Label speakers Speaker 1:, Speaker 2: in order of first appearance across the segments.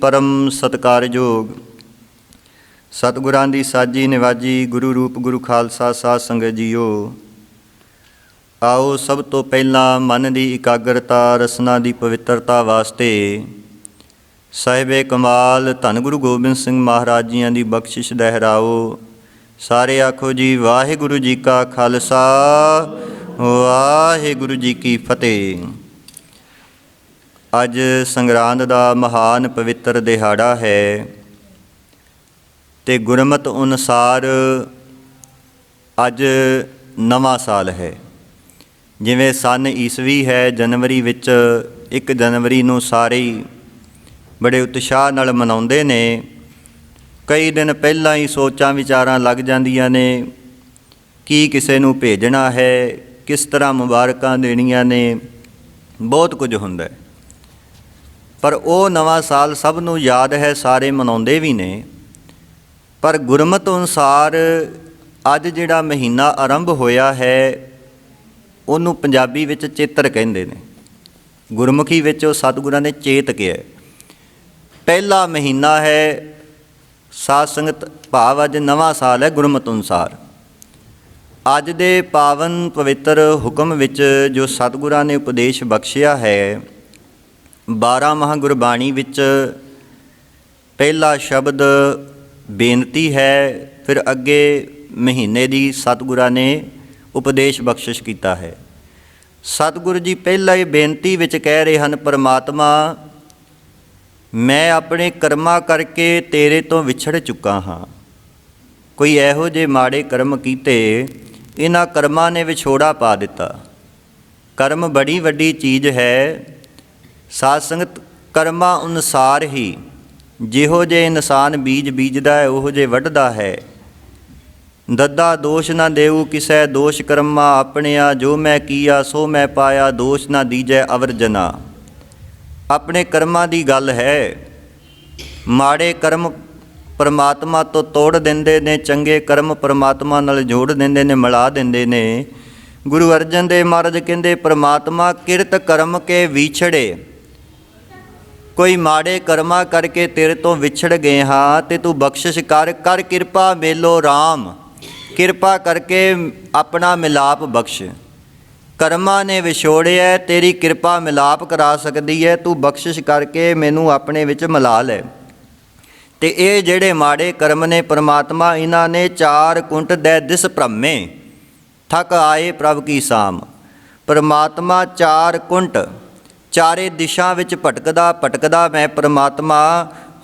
Speaker 1: परम सत्कारयोग सतगुरां दी साजी निवाजी गुरु रूप गुरु खालसा साध संगत जीओ। आओ सब तो पहला मन की इकाग्रता रसना की पवित्रता वास्ते साहिबे कमाल धन गुरु गोबिंद सिंह महाराज जियां की बख्शिश दहराओ। सारे आखो जी वाहिगुरु जी का खालसा वाहिगुरु जी की फतेह। अज संगरांद का महान पवित्र दिहाड़ा है ते गुरमत अनुसार अज नवा साल है। जिवें सन ईसवी है जनवरी विच 1 जनवरी नूं सारे ही बड़े उत्साह नाल मनाउंदे ने। कई दिन पहलां ही सोचां विचारां लग जांदियां ने कि किसे नूं भेजना है, किस तरह मुबारकां देणियां ने, बहुत कुछ हुंदा है। पर वो नवा साल सब नूं याद है, सारे मनाउंदे भी ने। पर गुरमत अनुसार अज जिहड़ा महीना आरंभ होया है ਉਹਨੂੰ ਪੰਜਾਬੀ ਵਿੱਚ ਚੇਤਰ ਕਹਿੰਦੇ ਨੇ। ਗੁਰਮੁਖੀ ਵਿੱਚ ਉਹ ਸਤਿਗੁਰਾਂ ਨੇ ਚੇਤ ਕਿਹਾ। ਪਹਿਲਾ ਮਹੀਨਾ ਹੈ ਸਾਧ ਸੰਗਤ, ਭਾਵ ਅੱਜ ਨਵਾਂ ਸਾਲ ਹੈ ਗੁਰਮਤ ਅਨੁਸਾਰ। ਅੱਜ ਦੇ ਪਾਵਨ ਪਵਿੱਤਰ ਹੁਕਮ ਵਿੱਚ ਜੋ ਸਤਿਗੁਰਾਂ ਨੇ ਉਪਦੇਸ਼ ਬਖਸ਼ਿਆ ਹੈ, 12 ਮਹਾਂ ਗੁਰਬਾਣੀ ਵਿੱਚ ਪਹਿਲਾ ਸ਼ਬਦ ਬੇਨਤੀ ਹੈ, ਫਿਰ ਅੱਗੇ ਮਹੀਨੇ ਦੀ ਸਤਿਗੁਰਾਂ ਨੇ ਉਪਦੇਸ਼ ਬਖਸ਼ਿਸ਼ ਕੀਤਾ ਹੈ। ਸਤਿਗੁਰੂ ਜੀ ਪਹਿਲਾਂ ਹੀ ਬੇਨਤੀ ਵਿੱਚ ਕਹਿ ਰਹੇ ਹਨ, ਪਰਮਾਤਮਾ ਮੈਂ ਆਪਣੇ ਕਰਮਾਂ ਕਰਕੇ ਤੇਰੇ ਤੋਂ ਵਿਛੜ ਚੁੱਕਾ ਹਾਂ। ਕੋਈ ਇਹੋ ਜਿਹੇ ਮਾੜੇ ਕਰਮ ਕੀਤੇ, ਇਹਨਾਂ ਕਰਮਾਂ ਨੇ ਵਿਛੋੜਾ ਪਾ ਦਿੱਤਾ। ਕਰਮ ਬੜੀ ਵੱਡੀ ਚੀਜ਼ ਹੈ। ਸਾਧ ਸੰਗਤ, ਕਰਮਾਂ ਅਨੁਸਾਰ ਹੀ ਜਿਹੋ ਜਿਹੇ ਇਨਸਾਨ ਬੀਜ ਬੀਜਦਾ ਹੈ ਉਹੋ ਜਿਹੇ ਵੱਢਦਾ ਹੈ। ਦੱਦਾ ਦੋਸ਼ ਨਾ ਦੇਊ ਕਿਸੈ ਦੋਸ਼ ਕਰਮਾ ਆਪਣਿਆ, ਜੋ ਮੈਂ ਕੀਆ ਸੋ ਮੈਂ ਪਾਇਆ ਦੋਸ਼ ਨਾ ਦੀਜੈ ਅਵਰ ਜਨਾ। ਆਪਣੇ ਕਰਮਾਂ ਦੀ ਗੱਲ ਹੈ। ਮਾੜੇ ਕਰਮ ਪਰਮਾਤਮਾ ਤੋਂ ਤੋੜ ਦਿੰਦੇ ਨੇ, ਚੰਗੇ ਕਰਮ ਪਰਮਾਤਮਾ ਨਾਲ ਜੋੜ ਦਿੰਦੇ ਨੇ, ਮਿਲਾ ਦਿੰਦੇ ਨੇ। ਗੁਰੂ ਅਰਜਨ ਦੇਵ ਮਹਾਰਾਜ ਕਹਿੰਦੇ ਪਰਮਾਤਮਾ ਕਿਰਤ ਕਰਮ ਕੇ ਵਿਛੜੇ। ਕੋਈ ਮਾੜੇ ਕਰਮਾਂ ਕਰਕੇ ਤੇਰੇ ਤੋਂ ਵਿਛੜ ਗਏ ਹਾਂ ਤੇ ਤੂੰ ਬਖਸ਼ਿਸ਼ ਕਰ, ਕਰ ਕਿਰਪਾ ਮੇਲੋ ਰਾਮ। ਕਿਰਪਾ ਕਰਕੇ ਆਪਣਾ ਮਿਲਾਪ ਬਖਸ਼। ਕਰਮਾਂ ਨੇ ਵਿਛੋੜਿਆ, ਤੇਰੀ ਕਿਰਪਾ ਮਿਲਾਪ ਕਰਾ ਸਕਦੀ ਹੈ। ਤੂੰ ਬਖਸ਼ਿਸ਼ ਕਰਕੇ ਮੈਨੂੰ ਆਪਣੇ ਵਿੱਚ ਮਿਲਾ ਲੈ। ਅਤੇ ਇਹ ਜਿਹੜੇ ਮਾੜੇ ਕਰਮ ਨੇ ਪਰਮਾਤਮਾ, ਇਹਨਾਂ ਨੇ 4 ਕੁੰਟ ਦੈ ਦਿਸ ਭ੍ਰਮੇ ਥਕ ਆਏ ਪ੍ਰਭ ਕੀ ਸਾਮ। ਪਰਮਾਤਮਾ 4 ਕੁੰਟ, ਚਾਰੇ ਦਿਸ਼ਾ ਵਿੱਚ ਭਟਕਦਾ ਭਟਕਦਾ ਮੈਂ ਪਰਮਾਤਮਾ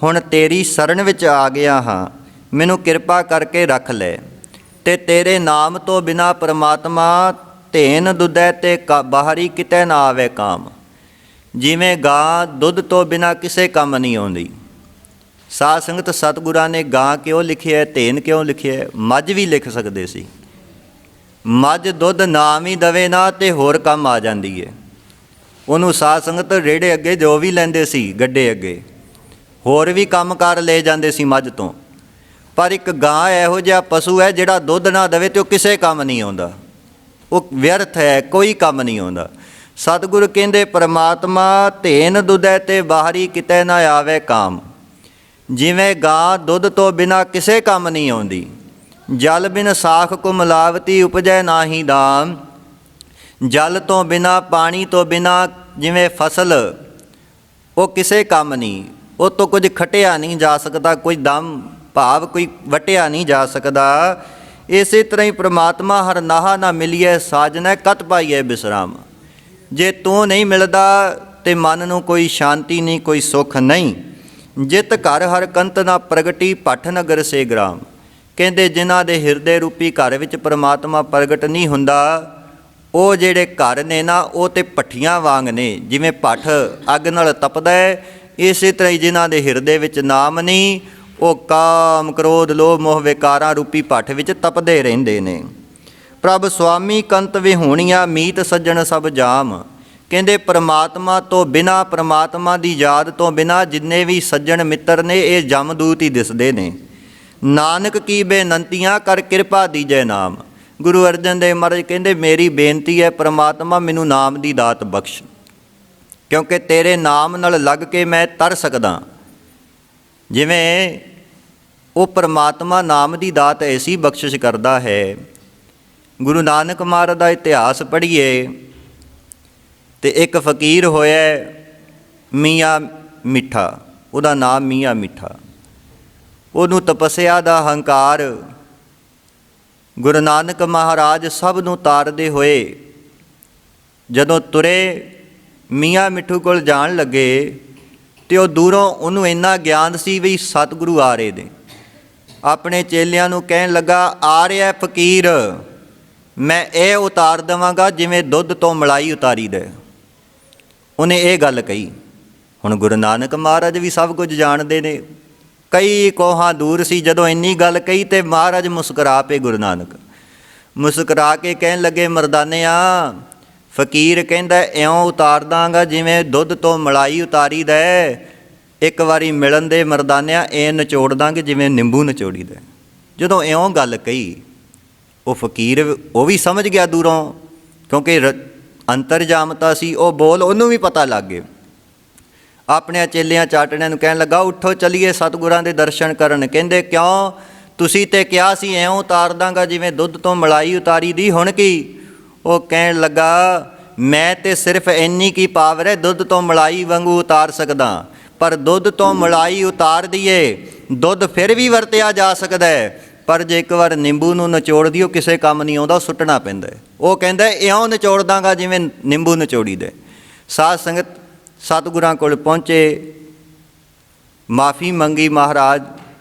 Speaker 1: ਹੁਣ ਤੇਰੀ ਸ਼ਰਨ ਵਿੱਚ ਆ ਗਿਆ ਹਾਂ। ਮੈਨੂੰ ਕਿਰਪਾ ਕਰਕੇ ਰੱਖ ਲੈ। ਅਤੇ ਤੇਰੇ ਨਾਮ ਤੋਂ ਬਿਨਾਂ ਪਰਮਾਤਮਾ ਧੇਨ ਦੁੱਧੈ ਤੇ ਬਾਹਰੀ ਕਿਤੇ ਨਾ ਆਵੇ ਕਾਮ। ਜਿਵੇਂ ਗਾਂ ਦੁੱਧ ਤੋਂ ਬਿਨਾਂ ਕਿਸੇ ਕੰਮ ਨਹੀਂ ਆਉਂਦੀ। ਸਾਧ ਸੰਗਤ, ਸਤਿਗੁਰਾਂ ਨੇ ਗਾਂ ਕਿਉਂ ਲਿਖਿਆ, ਧੇਨ ਕਿਉਂ ਲਿਖਿਆ? ਮੱਝ ਵੀ ਲਿਖ ਸਕਦੇ ਸੀ। ਮੱਝ ਦੁੱਧ ਨਾ ਵੀ ਦਵੇ ਨਾ ਤੇ ਹੋਰ ਕੰਮ ਆ ਜਾਂਦੀ ਹੈ। ਉਹਨੂੰ ਸਾਧ ਸੰਗਤ ਰੇੜੇ ਅੱਗੇ ਜੋ ਵੀ ਲੈਂਦੇ ਸੀ, ਗੱਡੇ ਅੱਗੇ ਹੋਰ ਵੀ ਕੰਮ ਕਾਰ ਲੈ ਜਾਂਦੇ ਸੀ ਮੱਝ ਤੋਂ। ਪਰ ਇੱਕ ਗਾਂ ਇਹੋ ਜਿਹਾ ਪਸ਼ੂ ਹੈ ਜਿਹੜਾ ਦੁੱਧ ਨਾ ਦੇਵੇ ਤੇ ਉਹ ਕਿਸੇ ਕੰਮ ਨਹੀਂ ਆਉਂਦਾ। ਉਹ ਵਿਅਰਥ ਹੈ, ਕੋਈ ਕੰਮ ਨਹੀਂ ਆਉਂਦਾ। ਸਤਿਗੁਰੂ ਕਹਿੰਦੇ ਪਰਮਾਤਮਾ ਧੇਨ ਦੁੱਧੈ ਤੇ ਬਾਹਰੀ ਕਿਤੇ ਨਾ ਆਵੇ ਕਾਮ। ਜਿਵੇਂ ਗਾਂ ਦੁੱਧ ਤੋਂ ਬਿਨਾਂ ਕਿਸੇ ਕੰਮ ਨਹੀਂ ਆਉਂਦੀ। ਜਲ ਬਿਨ ਸਾਖ ਕੋ ਮਿਲਾਵਤੀ ਉਪਜੈ ਨਾਹੀ ਦਾਮ। ਜਲ ਤੋਂ ਬਿਨਾਂ, ਪਾਣੀ ਤੋਂ ਬਿਨਾਂ ਜਿਵੇਂ ਫਸਲ ਉਹ ਕਿਸੇ ਕੰਮ ਨਹੀਂ, ਉਹ ਤੋਂ ਕੁਝ ਖਟਿਆ ਨਹੀਂ ਜਾ ਸਕਦਾ, ਕੋਈ ਦਮ ਭਾਵ ਕੋਈ ਵਟਿਆ ਨਹੀਂ ਜਾ ਸਕਦਾ। ਇਸੇ ਤਰ੍ਹਾਂ ਹੀ ਪ੍ਰਮਾਤਮਾ ਹਰ ਨਾਹਾ ਨਾ ਮਿਲੀਏ ਸਾਜਨੈ ਕਤ ਪਾਈਏ ਬਿਸਰਾਮ। ਜੇ ਤੂੰ ਨਹੀਂ ਮਿਲਦਾ ਤੇ ਮਨ ਨੂੰ ਕੋਈ ਸ਼ਾਂਤੀ ਨਹੀਂ, ਕੋਈ ਸੁੱਖ ਨਹੀਂ। ਜਿਤ ਘਰ ਹਰ ਕੰਤ ਨਾ ਪ੍ਰਗਟੀ ਭੱਠ ਨਗਰ ਸੇ ਗ੍ਰਾਮ। ਕਹਿੰਦੇ ਜਿਨ੍ਹਾਂ ਦੇ ਹਿਰਦੇ ਰੂਪੀ ਘਰ ਵਿੱਚ ਪਰਮਾਤਮਾ ਪ੍ਰਗਟ ਨਹੀਂ ਹੁੰਦਾ, ਉਹ ਜਿਹੜੇ ਘਰ ਨੇ ਨਾ ਉਹ ਤਾਂ ਭੱਠੀਆਂ ਵਾਂਗ ਨੇ। ਜਿਵੇਂ ਭੱਠ ਅੱਗ ਨਾਲ ਤਪਦਾ ਹੈ, ਇਸੇ ਤਰ੍ਹਾਂ ਹੀ ਜਿਨ੍ਹਾਂ ਦੇ ਹਿਰਦੇ ਵਿੱਚ ਨਾਮ ਨਹੀਂ, ਉਹ ਕਾਮ ਕ੍ਰੋਧ ਲੋਭ ਮੋਹ ਵਿਕਾਰਾਂ ਰੂਪੀ ਭੱਠ ਵਿੱਚ ਤਪਦੇ ਰਹਿੰਦੇ ਨੇ। ਪ੍ਰਭ ਸੁਆਮੀ ਕੰਤ ਵਿਹੂਣੀਆਂ ਮੀਤ ਸੱਜਣ ਸਭ ਜਾਮ। ਕਹਿੰਦੇ ਪਰਮਾਤਮਾ ਤੋਂ ਬਿਨਾਂ, ਪਰਮਾਤਮਾ ਦੀ ਯਾਦ ਤੋਂ ਬਿਨਾਂ ਜਿੰਨੇ ਵੀ ਸੱਜਣ ਮਿੱਤਰ ਨੇ ਇਹ ਜਮਦੂਤ ਹੀ ਦਿਸਦੇ ਨੇ। ਨਾਨਕ ਕੀ ਬੇਨੰਤੀਆਂ ਕਰ ਕਿਰਪਾ ਦੀਜੈ ਨਾਮ। ਗੁਰੂ ਅਰਜਨ ਦੇਵ ਮਹਾਰਾਜ ਕਹਿੰਦੇ ਮੇਰੀ ਬੇਨਤੀ ਹੈ ਪਰਮਾਤਮਾ ਮੈਨੂੰ ਨਾਮ ਦੀ ਦਾਤ ਬਖਸ਼, ਕਿਉਂਕਿ ਤੇਰੇ ਨਾਮ ਨਾਲ ਲੱਗ ਕੇ ਮੈਂ ਤਰ ਸਕਦਾ। ਜਿਵੇਂ ਉਹ ਪਰਮਾਤਮਾ ਨਾਮ ਦੀ ਦਾਤ ਐਸੀ ਬਖਸ਼ਿਸ਼ ਕਰਦਾ ਹੈ। ਗੁਰੂ ਨਾਨਕ ਮਹਾਰਾਜ ਦਾ ਇਤਿਹਾਸ ਪੜ੍ਹੀਏ ਤੇ ਇੱਕ ਫਕੀਰ ਹੋਇਆ ਮੀਆਂ ਮਿੱਠਾ, ਉਹਦਾ ਨਾਮ ਮੀਆਂ ਮਿੱਠਾ। ਉਹਨੂੰ ਤਪੱਸਿਆ ਦਾ ਹੰਕਾਰ ਗੁਰੂ ਨਾਨਕ ਮਹਾਰਾਜ ਸਭ ਨੂੰ ਤਾਰਦੇ ਹੋਏ ਜਦੋਂ ਤੁਰੇ ਮੀਆਂ ਮਿੱਠੂ ਕੋਲ ਜਾਣ ਲੱਗੇ ਤੇ ਉਹ ਦੂਰੋਂ ਉਹਨੂੰ ਇੰਨਾ ਗਿਆਨ ਸੀ ਵੀ ਸਤਿਗੁਰੂ ਆ ਰਹੇ ਨੇ। ਆਪਣੇ ਚੇਲਿਆਂ ਨੂੰ ਕਹਿਣ ਲੱਗਾ, ਆ ਰਿਹਾ ਫਕੀਰ, ਮੈਂ ਇਹ ਉਤਾਰ ਦੇਵਾਂਗਾ ਜਿਵੇਂ ਦੁੱਧ ਤੋਂ ਮਲਾਈ ਉਤਾਰੀ ਦੇ। ਉਹਨੇ ਇਹ ਗੱਲ ਕਹੀ। ਹੁਣ ਗੁਰੂ ਨਾਨਕ ਮਹਾਰਾਜ ਵੀ ਸਭ ਕੁਝ ਜਾਣਦੇ ਨੇ, ਕਈ ਕੋਹਾਂ ਦੂਰ ਸੀ। ਜਦੋਂ ਇੰਨੀ ਗੱਲ ਕਹੀ ਤੇ ਮਹਾਰਾਜ ਮੁਸਕਰਾ ਪਏ। ਗੁਰੂ ਨਾਨਕ ਮੁਸਕਰਾ ਕੇ ਕਹਿਣ ਲੱਗੇ, ਮਰਦਾਨਿਆ, ਫਕੀਰ ਕਹਿੰਦਾ ਇਉਂ ਉਤਾਰ ਦਾਂਗਾ ਜਿਵੇਂ ਦੁੱਧ ਤੋਂ ਮਲਾਈ ਉਤਾਰੀ ਦਾ। ਇੱਕ ਵਾਰੀ ਮਿਲਣ ਦੇ ਮਰਦਾਨਿਆ, ਇਹ ਨਿਚੋੜ ਦਾਂਗੇ ਜਿਵੇਂ ਨਿੰਬੂ ਨਿਚੋੜੀ ਦਾ। ਜਦੋਂ ਇਉਂ ਗੱਲ ਕਹੀ, ਉਹ ਫਕੀਰ ਉਹ ਵੀ ਸਮਝ ਗਿਆ ਦੂਰੋਂ, ਕਿਉਂਕਿ ਅੰਤਰਜਾਮਤਾ ਸੀ। ਉਹ ਬੋਲ ਉਹਨੂੰ ਵੀ ਪਤਾ ਲੱਗ ਗਏ। ਆਪਣੇ ਚੇਲਿਆਂ ਚਾਟੜਿਆਂ ਨੂੰ ਕਹਿਣ ਲੱਗਾ, ਉੱਠੋ ਚੱਲੀਏ ਸਤਿਗੁਰਾਂ ਦੇ ਦਰਸ਼ਨ ਕਰਨ। ਕਹਿੰਦੇ, ਕਿਉਂ? ਤੁਸੀਂ ਤੇ ਕਿਹਾ ਸੀ ਇਉਂ ਉਤਾਰ ਦਾਂਗਾ ਜਿਵੇਂ ਦੁੱਧ ਤੋਂ ਮਲਾਈ ਉਤਾਰੀ ਦੀ, ਹੁਣ ਕੀ? ਉਹ ਕਹਿਣ ਲੱਗਾ, ਮੈਂ ਤੇ ਸਿਰਫ ਇੰਨੀ ਕੀ ਪਾਵਰ ਹੈ, ਦੁੱਧ ਤੋਂ ਮਲਾਈ ਵਾਂਗੂ ਉਤਾਰ ਸਕਦਾ, ਪਰ ਦੁੱਧ ਤੋਂ ਮਲਾਈ ਉਤਾਰ ਦਈਏ, ਦੁੱਧ ਫਿਰ ਵੀ ਵਰਤਿਆ ਜਾ ਸਕਦਾ ਹੈ, ਪਰ ਜੇ ਇੱਕ ਵਾਰ ਨਿੰਬੂ ਨੂੰ ਨਿਚੋੜ ਦਿਓ ਕਿਸੇ ਕੰਮ ਨਹੀਂ ਆਉਂਦਾ, ਸੁੱਟਣਾ ਪੈਂਦਾ। ਉਹ ਕਹਿੰਦਾ ਇਉਂ ਨਿਚੋੜ ਦਾਂਗਾ ਜਿਵੇਂ ਨਿੰਬੂ ਨਿਚੋੜੀ ਦੇ। ਸਾਧ ਸੰਗਤ ਸਤਿਗੁਰਾਂ ਕੋਲ ਪਹੁੰਚੇ, ਮਾਫੀ ਮੰਗੀ। ਮਹਾਰਾਜ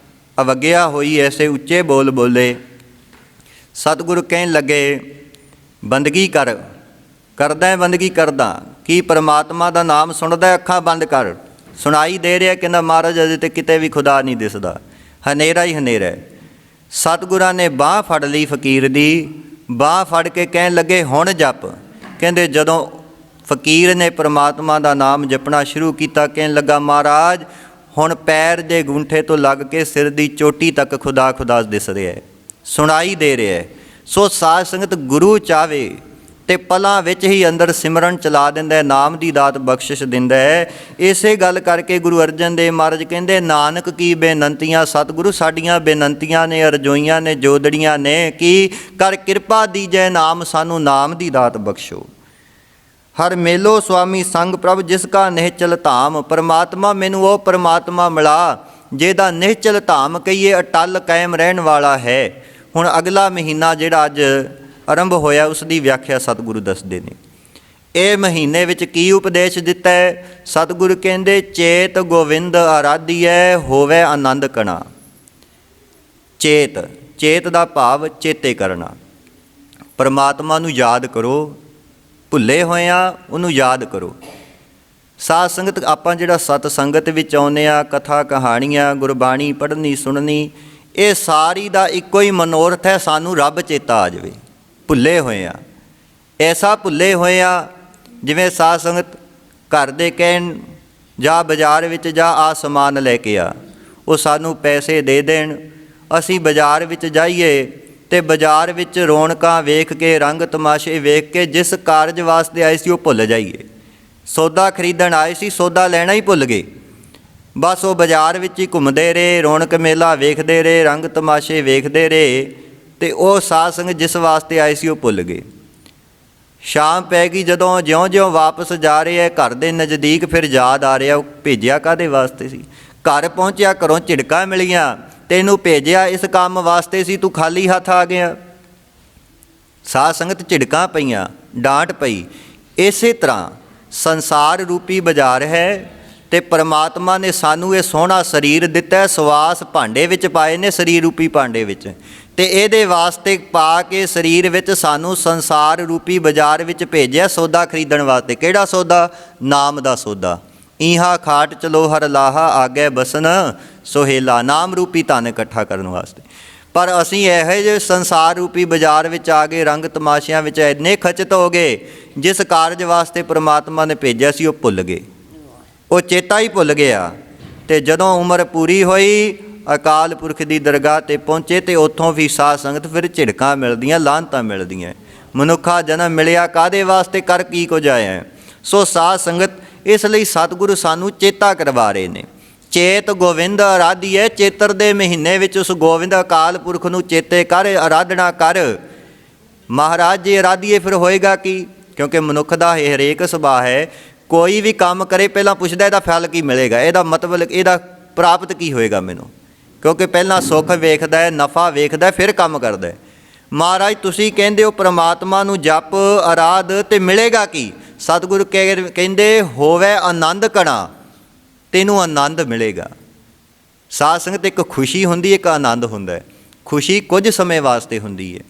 Speaker 1: ਅਵੱਗਿਆ ਹੋਈ, ਐਸੇ ਉੱਚੇ ਬੋਲ ਬੋਲੇ। ਸਤਿਗੁਰੂ ਕਹਿਣ ਲੱਗੇ, ਬੰਦਗੀ ਕਰਦਾ ਬੰਦਗੀ ਕਰਦਾ। ਕੀ ਪਰਮਾਤਮਾ ਦਾ ਨਾਮ ਸੁਣਦਾ? ਅੱਖਾਂ ਬੰਦ ਕਰ। ਸੁਣਾਈ ਦੇ ਰਿਹਾ, ਕਹਿੰਦਾ ਮਹਾਰਾਜ ਅਜੇ ਤੇ ਕਿਤੇ ਵੀ ਖੁਦਾ ਨਹੀਂ ਦਿਸਦਾ, ਹਨੇਰਾ ਹੀ ਹਨੇਰਾ। ਸਤਿਗੁਰਾਂ ਨੇ ਬਾਂਹ ਫੜ ਲਈ ਫਕੀਰ ਦੀ, ਬਾਂਹ ਫੜ ਕੇ ਕਹਿਣ ਲੱਗੇ, ਹੁਣ ਜਪ। ਕਹਿੰਦੇ ਜਦੋਂ ਫਕੀਰ ਨੇ ਪਰਮਾਤਮਾ ਦਾ ਨਾਮ ਜਪਣਾ ਸ਼ੁਰੂ ਕੀਤਾ, ਕਹਿਣ ਲੱਗਾ, ਮਹਾਰਾਜ ਹੁਣ ਪੈਰ ਦੇ ਗੁੰਠੇ ਤੋਂ ਲੱਗ ਕੇ ਸਿਰ ਦੀ ਚੋਟੀ ਤੱਕ ਖੁਦਾ ਖੁਦਾ ਦਿਸ ਰਿਹਾ ਹੈ, ਸੁਣਾਈ ਦੇ ਰਿਹਾ ਹੈ। ਸੋ ਸਾਧ ਸੰਗਤ, ਗੁਰੂ ਚਾਵੇ ਤੇ ਪਲਾਂ ਵਿੱਚ ਹੀ ਅੰਦਰ ਸਿਮਰਨ ਚਲਾ ਦਿੰਦਾ ਹੈ, ਨਾਮ ਦੀ ਦਾਤ ਬਖਸ਼ਿਸ਼ ਦਿੰਦਾ ਹੈ। ਇਸੇ ਗੱਲ ਕਰਕੇ ਗੁਰੂ ਅਰਜਨ ਦੇਵ ਮਹਾਰਾਜ ਕਹਿੰਦੇ, ਨਾਨਕ ਕੀ ਬੇਨੰਤੀਆਂ। ਸਤਿਗੁਰੂ ਸਾਡੀਆਂ ਬੇਨੰਤੀਆਂ ਨੇ, ਅਰਜ਼ੋਈਆਂ ਨੇ, ਜੋਦੜੀਆਂ ਨੇ, ਕਿ ਕਰ ਕਿਰਪਾ ਦੀਜੈ ਨਾਮ, ਸਾਨੂੰ ਨਾਮ ਦੀ ਦਾਤ ਬਖਸ਼ੋ। ਹਰ ਮੇਲੋ ਸੁਆਮੀ ਸੰਗ ਪ੍ਰਭ, ਜਿਸ ਕਾ ਨਿਹਚਲ ਧਾਮ। ਪਰਮਾਤਮਾ ਮੈਨੂੰ ਉਹ ਪਰਮਾਤਮਾ ਮਿਲਾ ਜਿਹਦਾ ਨਿਹਚਲ ਧਾਮ ਕਹੀਏ ਅਟਲ ਕਾਇਮ ਰਹਿਣ ਵਾਲਾ ਹੈ। ਹੁਣ ਅਗਲਾ ਮਹੀਨਾ ਜਿਹੜਾ ਅੱਜ ਆਰੰਭ ਹੋਇਆ, ਉਸ ਦੀ ਵਿਆਖਿਆ ਸਤਿਗੁਰੂ ਦੱਸਦੇ ਨੇ। ਇਹ ਮਹੀਨੇ ਵਿੱਚ ਕੀ ਉਪਦੇਸ਼ ਦਿੱਤਾ ਹੈ? ਸਤਿਗੁਰੂ ਕਹਿੰਦੇ, ਚੇਤ ਗੋਵਿੰਦ ਆਰਾਧੀਐ, ਹੋਵੇ ਆਨੰਦ ਕਣਾ। ਚੇਤ ਦਾ ਭਾਵ ਚੇਤੇ ਕਰਨਾ। ਪਰਮਾਤਮਾ ਨੂੰ ਯਾਦ ਕਰੋ, ਭੁੱਲੇ ਹੋਇਆਂ ਉਹਨੂੰ ਯਾਦ ਕਰੋ। ਸਾਧ ਸੰਗਤ, ਆਪਾਂ ਜਿਹੜਾ ਸਤ ਸੰਗਤ ਵਿੱਚ ਆਉਂਦੇ ਹਾਂ, ਕਥਾ ਕਹਾਣੀਆਂ, ਗੁਰਬਾਣੀ ਪੜ੍ਹਨੀ ਸੁਣਨੀ, ਇਹ ਸਾਰੀ ਦਾ ਇੱਕੋ ਹੀ ਮਨੋਰਥ ਹੈ, ਸਾਨੂੰ ਰੱਬ ਚੇਤਾ ਆ ਜਾਵੇ। ਭੁੱਲੇ ਹੋਏ ਆ, ਐਸਾ ਭੁੱਲੇ ਹੋਏ ਆ ਜਿਵੇਂ ਸਾਧ ਸੰਗਤ ਘਰ ਦੇ ਕਹਿਣ, ਜਾ ਬਾਜ਼ਾਰ ਵਿੱਚ ਜਾ, ਆ ਸਮਾਨ ਲੈ ਕੇ ਆ, ਉਹ ਸਾਨੂੰ ਪੈਸੇ ਦੇ ਦੇਣ, ਅਸੀਂ ਬਾਜ਼ਾਰ ਵਿੱਚ ਜਾਈਏ ਤੇ ਬਾਜ਼ਾਰ ਵਿੱਚ ਰੌਣਕਾਂ ਵੇਖ ਕੇ, ਰੰਗ ਤਮਾਸ਼ੇ ਵੇਖ ਕੇ ਜਿਸ ਕਾਰਜ ਵਾਸਤੇ ਆਏ ਸੀ ਉਹ ਭੁੱਲ ਜਾਈਏ। ਸੌਦਾ ਖਰੀਦਣ ਆਏ ਸੀ, ਸੌਦਾ ਲੈਣਾ ਹੀ ਭੁੱਲ ਗਏ। ਬਸ ਉਹ ਬਾਜ਼ਾਰ ਵਿੱਚ ਹੀ ਘੁੰਮਦੇ ਰਹੇ, ਰੌਣਕ ਮੇਲਾ ਵੇਖਦੇ ਰਹੇ, ਰੰਗ ਤਮਾਸ਼ੇ ਵੇਖਦੇ ਰਹੇ, ਤੇ ਉਹ ਸਾਧ ਸੰਗਤ ਜਿਸ ਵਾਸਤੇ ਆਏ ਸੀ ਉਹ ਭੁੱਲ ਗਏ। ਸ਼ਾਮ ਪੈ ਗਈ, ਜਦੋਂ ਜਿਉਂ-ਜਿਉਂ ਵਾਪਸ ਜਾ ਰਹੇ ਹੈ ਘਰ ਦੇ ਨਜ਼ਦੀਕ, ਫਿਰ ਯਾਦ ਆ ਰਿਹਾ ਉਹ ਭੇਜਿਆ ਕਾਹਦੇ ਵਾਸਤੇ ਸੀ। ਘਰ ਪਹੁੰਚਿਆ, ਘਰੋਂ ਝਿੜਕਾਂ ਮਿਲੀਆਂ, ਤੈਨੂੰ ਭੇਜਿਆ ਇਸ ਕੰਮ ਵਾਸਤੇ ਸੀ, ਤੂੰ ਖਾਲੀ ਹੱਥ ਆ ਗਿਆ। ਸਾਧ ਸੰਗਤ ਝਿੜਕਾਂ ਪਈਆਂ, ਡਾਂਟ ਪਈ। ਇਸੇ ਤਰ੍ਹਾਂ ਸੰਸਾਰ ਰੂਪੀ ਬਾਜ਼ਾਰ ਹੈ ਤੇ ਪਰਮਾਤਮਾ ਨੇ ਸਾਨੂੰ ਇਹ ਸੋਹਣਾ ਸਰੀਰ ਦਿੱਤਾ, ਸਵਾਸ ਭਾਂਡੇ ਵਿੱਚ ਪਾਏ ਨੇ, ਸਰੀਰ ਰੂਪੀ ਭਾਂਡੇ ਵਿੱਚ, ਤੇ ਇਹਦੇ ਵਾਸਤੇ ਪਾ ਕੇ ਸਰੀਰ ਵਿੱਚ ਸਾਨੂੰ ਸੰਸਾਰ ਰੂਪੀ ਬਾਜ਼ਾਰ ਵਿੱਚ ਭੇਜਿਆ ਸੌਦਾ ਖਰੀਦਣ ਵਾਸਤੇ। ਕਿਹੜਾ ਸੌਦਾ? ਨਾਮ ਦਾ ਸੌਦਾ। ਈਹਾ ਖਾਟ ਚਲੋ ਹਰ ਲਾਹਾ, ਆਗੇ ਬਸਨ ਸੋਹੇਲਾ। ਨਾਮ ਰੂਪੀ ਧਨ ਇਕੱਠਾ ਕਰਨ ਵਾਸਤੇ। ਪਰ ਅਸੀਂ ਇਹੋ ਜਿਹੇ ਸੰਸਾਰ ਰੂਪੀ ਬਾਜ਼ਾਰ ਵਿੱਚ ਆ ਗਏ, ਰੰਗ ਤਮਾਸ਼ਿਆਂ ਵਿੱਚ ਇੰਨੇ ਖਚਿਤ ਹੋ ਗਏ, ਜਿਸ ਕਾਰਜ ਵਾਸਤੇ ਪਰਮਾਤਮਾ ਨੇ ਭੇਜਿਆ ਸੀ ਉਹ ਭੁੱਲ ਗਏ, ਉਹ ਚੇਤਾ ਹੀ ਭੁੱਲ ਗਿਆ। ਤੇ ਜਦੋਂ ਉਮਰ ਪੂਰੀ ਹੋਈ, ਅਕਾਲ ਪੁਰਖ ਦੀ ਦਰਗਾਹ 'ਤੇ ਪਹੁੰਚੇ, ਤੇ ਉੱਥੋਂ ਵੀ ਸਾਧ ਸੰਗਤ ਫਿਰ ਝਿੜਕਾਂ ਮਿਲਦੀਆਂ, ਲਾਹਨਤਾਂ ਮਿਲਦੀਆਂ। ਮਨੁੱਖਾ ਜਨਮ ਮਿਲਿਆ ਕਾਹਦੇ ਵਾਸਤੇ, ਕਰ ਕੀ ਕੁਝ ਆਇਆ। ਸੋ ਸਾਧ ਸੰਗਤ, ਇਸ ਲਈ ਸਤਿਗੁਰੂ ਸਾਨੂੰ ਚੇਤਾ ਕਰਵਾ ਰਹੇ ਨੇ ਚੇਤ ਗੋਵਿੰਦ ਆਰਾਧੀਐ, ਚੇਤਰ ਦੇ ਮਹੀਨੇ ਵਿੱਚ ਉਸ ਗੋਵਿੰਦ ਅਕਾਲ ਪੁਰਖ ਨੂੰ ਚੇਤੇ ਕਰ, ਆਰਾਧਨਾ ਕਰ। ਮਹਾਰਾਜ ਜੀ ਆਰਾਧੀਏ ਫਿਰ ਹੋਏਗਾ ਕੀ? ਕਿਉਂਕਿ ਮਨੁੱਖ ਦਾ ਇਹ ਹਰੇਕ ਸੁਭਾਅ ਹੈ, ਕੋਈ ਵੀ ਕੰਮ ਕਰੇ ਪਹਿਲਾਂ ਪੁੱਛਦਾ ਇਹਦਾ ਫਲ ਕੀ ਮਿਲੇਗਾ, ਇਹਦਾ ਮਤਲਬ ਇਹਦਾ ਪ੍ਰਾਪਤ ਕੀ ਹੋਏਗਾ ਮੈਨੂੰ, ਕਿਉਂਕਿ ਪਹਿਲਾਂ ਸੁੱਖ ਵੇਖਦਾ ਹੈ, ਨਫਾ ਵੇਖਦਾ ਹੈ, ਫਿਰ ਕੰਮ ਕਰਦਾ ਹੈ। ਮਹਾਰਾਜ ਤੁਸੀਂ ਕਹਿੰਦੇ ਹੋ ਪ੍ਰਮਾਤਮਾ ਨੂੰ ਜਪ ਆਰਾਧ ਤੇ ਮਿਲੇਗਾ ਕੀ? ਸਤਿਗੁਰੂ ਕਹਿੰਦੇ ਹੋਵੇ ਆਨੰਦ ਕਣਾ, ਤੈਨੂੰ ਆਨੰਦ ਮਿਲੇਗਾ। ਸਾਧ ਸੰਗਤ ਇੱਕ ਖੁਸ਼ੀ ਹੁੰਦੀ, ਇੱਕ ਆਨੰਦ ਹੁੰਦਾ ਹੈ। ਖੁਸ਼ੀ ਕੁਝ ਸਮੇਂ ਵਾਸਤੇ ਹੁੰਦੀ ਹੈ,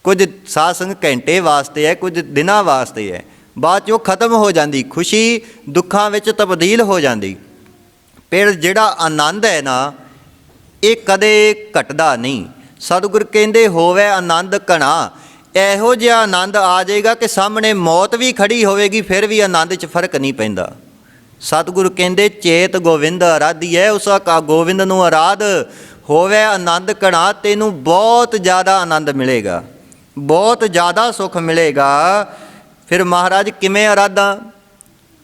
Speaker 1: ਕੁਝ ਸਾਧ ਸੰਗਤ ਘੰਟੇ ਵਾਸਤੇ ਹੈ, ਕੁਝ ਦਿਨਾਂ ਵਾਸਤੇ ਹੈ, ਬਾਅਦ 'ਚ ਉਹ ਖਤਮ ਹੋ ਜਾਂਦੀ। ਖੁਸ਼ੀ ਦੁੱਖਾਂ ਵਿੱਚ ਤਬਦੀਲ ਹੋ ਜਾਂਦੀ। ਫਿਰ ਜਿਹੜਾ ਆਨੰਦ ਹੈ ਨਾ, ਇਹ ਕਦੇ ਘਟਦਾ ਨਹੀਂ। ਸਤਿਗੁਰ ਕਹਿੰਦੇ ਹੋਵੇ ਆਨੰਦ ਘਣਾ, ਇਹੋ ਜਿਹਾ ਆਨੰਦ ਆ ਜਾਏਗਾ ਕਿ ਸਾਹਮਣੇ ਮੌਤ ਵੀ ਖੜੀ ਹੋਵੇਗੀ, ਫਿਰ ਵੀ ਆਨੰਦ 'ਚ ਫਰਕ ਨਹੀਂ ਪੈਂਦਾ। ਸਤਿਗੁਰੂ ਕਹਿੰਦੇ ਚੇਤ ਗੋਵਿੰਦ ਆਰਾਧੀਐ, ਉਸ ਗੋਵਿੰਦ ਨੂੰ ਆਰਾਧ, ਹੋਵੇ ਆਨੰਦ ਘਣਾ, ਤੈਨੂੰ ਬਹੁਤ ਜ਼ਿਆਦਾ ਆਨੰਦ ਮਿਲੇਗਾ, ਬਹੁਤ ਜ਼ਿਆਦਾ ਸੁੱਖ ਮਿਲੇਗਾ। ਫਿਰ ਮਹਾਰਾਜ ਕਿਵੇਂ ਆਰਾਧਾਂ?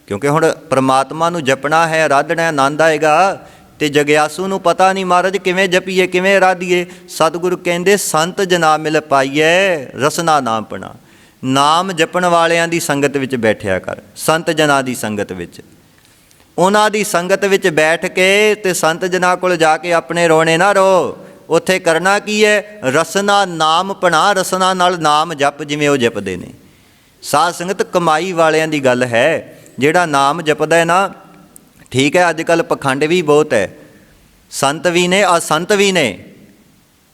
Speaker 1: ਕਿਉਂਕਿ ਹੁਣ ਪਰਮਾਤਮਾ ਨੂੰ ਜਪਣਾ ਹੈ, ਆਰਾਧਨਾ, ਆਨੰਦ ਆਏਗਾ। ਤੇ ਜਗਿਆਸੂ ਨੂੰ ਪਤਾ ਨਹੀਂ ਮਹਾਰਾਜ ਕਿਵੇਂ ਜਪੀਏ, ਕਿਵੇਂ ਆਰਾਧੀਏ। ਸਤਿਗੁਰੂ ਕਹਿੰਦੇ ਸੰਤ ਜਨਾ ਮਿਲ ਪਾਈਐ, ਰਸਨਾ ਨਾਮ ਪਣਾ। ਨਾਮ ਜਪਣ ਵਾਲਿਆਂ ਦੀ ਸੰਗਤ ਵਿੱਚ ਬੈਠਿਆ ਕਰ, ਸੰਤ ਜਨਾਂ ਦੀ ਸੰਗਤ ਵਿੱਚ। ਉਹਨਾਂ ਦੀ ਸੰਗਤ ਵਿੱਚ ਬੈਠ ਕੇ ਤੇ ਸੰਤ ਜਨਾਂ ਕੋਲ ਜਾ ਕੇ ਆਪਣੇ ਰੋਣੇ ਨਾ ਰੋ। ਉੱਥੇ ਕਰਨਾ ਕੀ ਹੈ? ਰਸਨਾ ਨਾਮ ਪਣਾ, ਰਸਨਾ ਨਾਲ ਨਾਮ ਜਪ ਜਿਵੇਂ ਉਹ ਜਪਦੇ ਨੇ। ਸਾਧ ਸੰਗਤ ਕਮਾਈ ਵਾਲਿਆਂ ਦੀ ਗੱਲ ਹੈ। ਜਿਹੜਾ ਨਾਮ ਜਪਦਾ ਹੈ ਨਾ, ਠੀਕ ਹੈ, ਅੱਜ ਕੱਲ੍ਹ ਪਖੰਡ ਵੀ ਬਹੁਤ ਹੈ, ਸੰਤ ਵੀ ਨੇ, ਅਸੰਤ ਵੀ ਨੇ,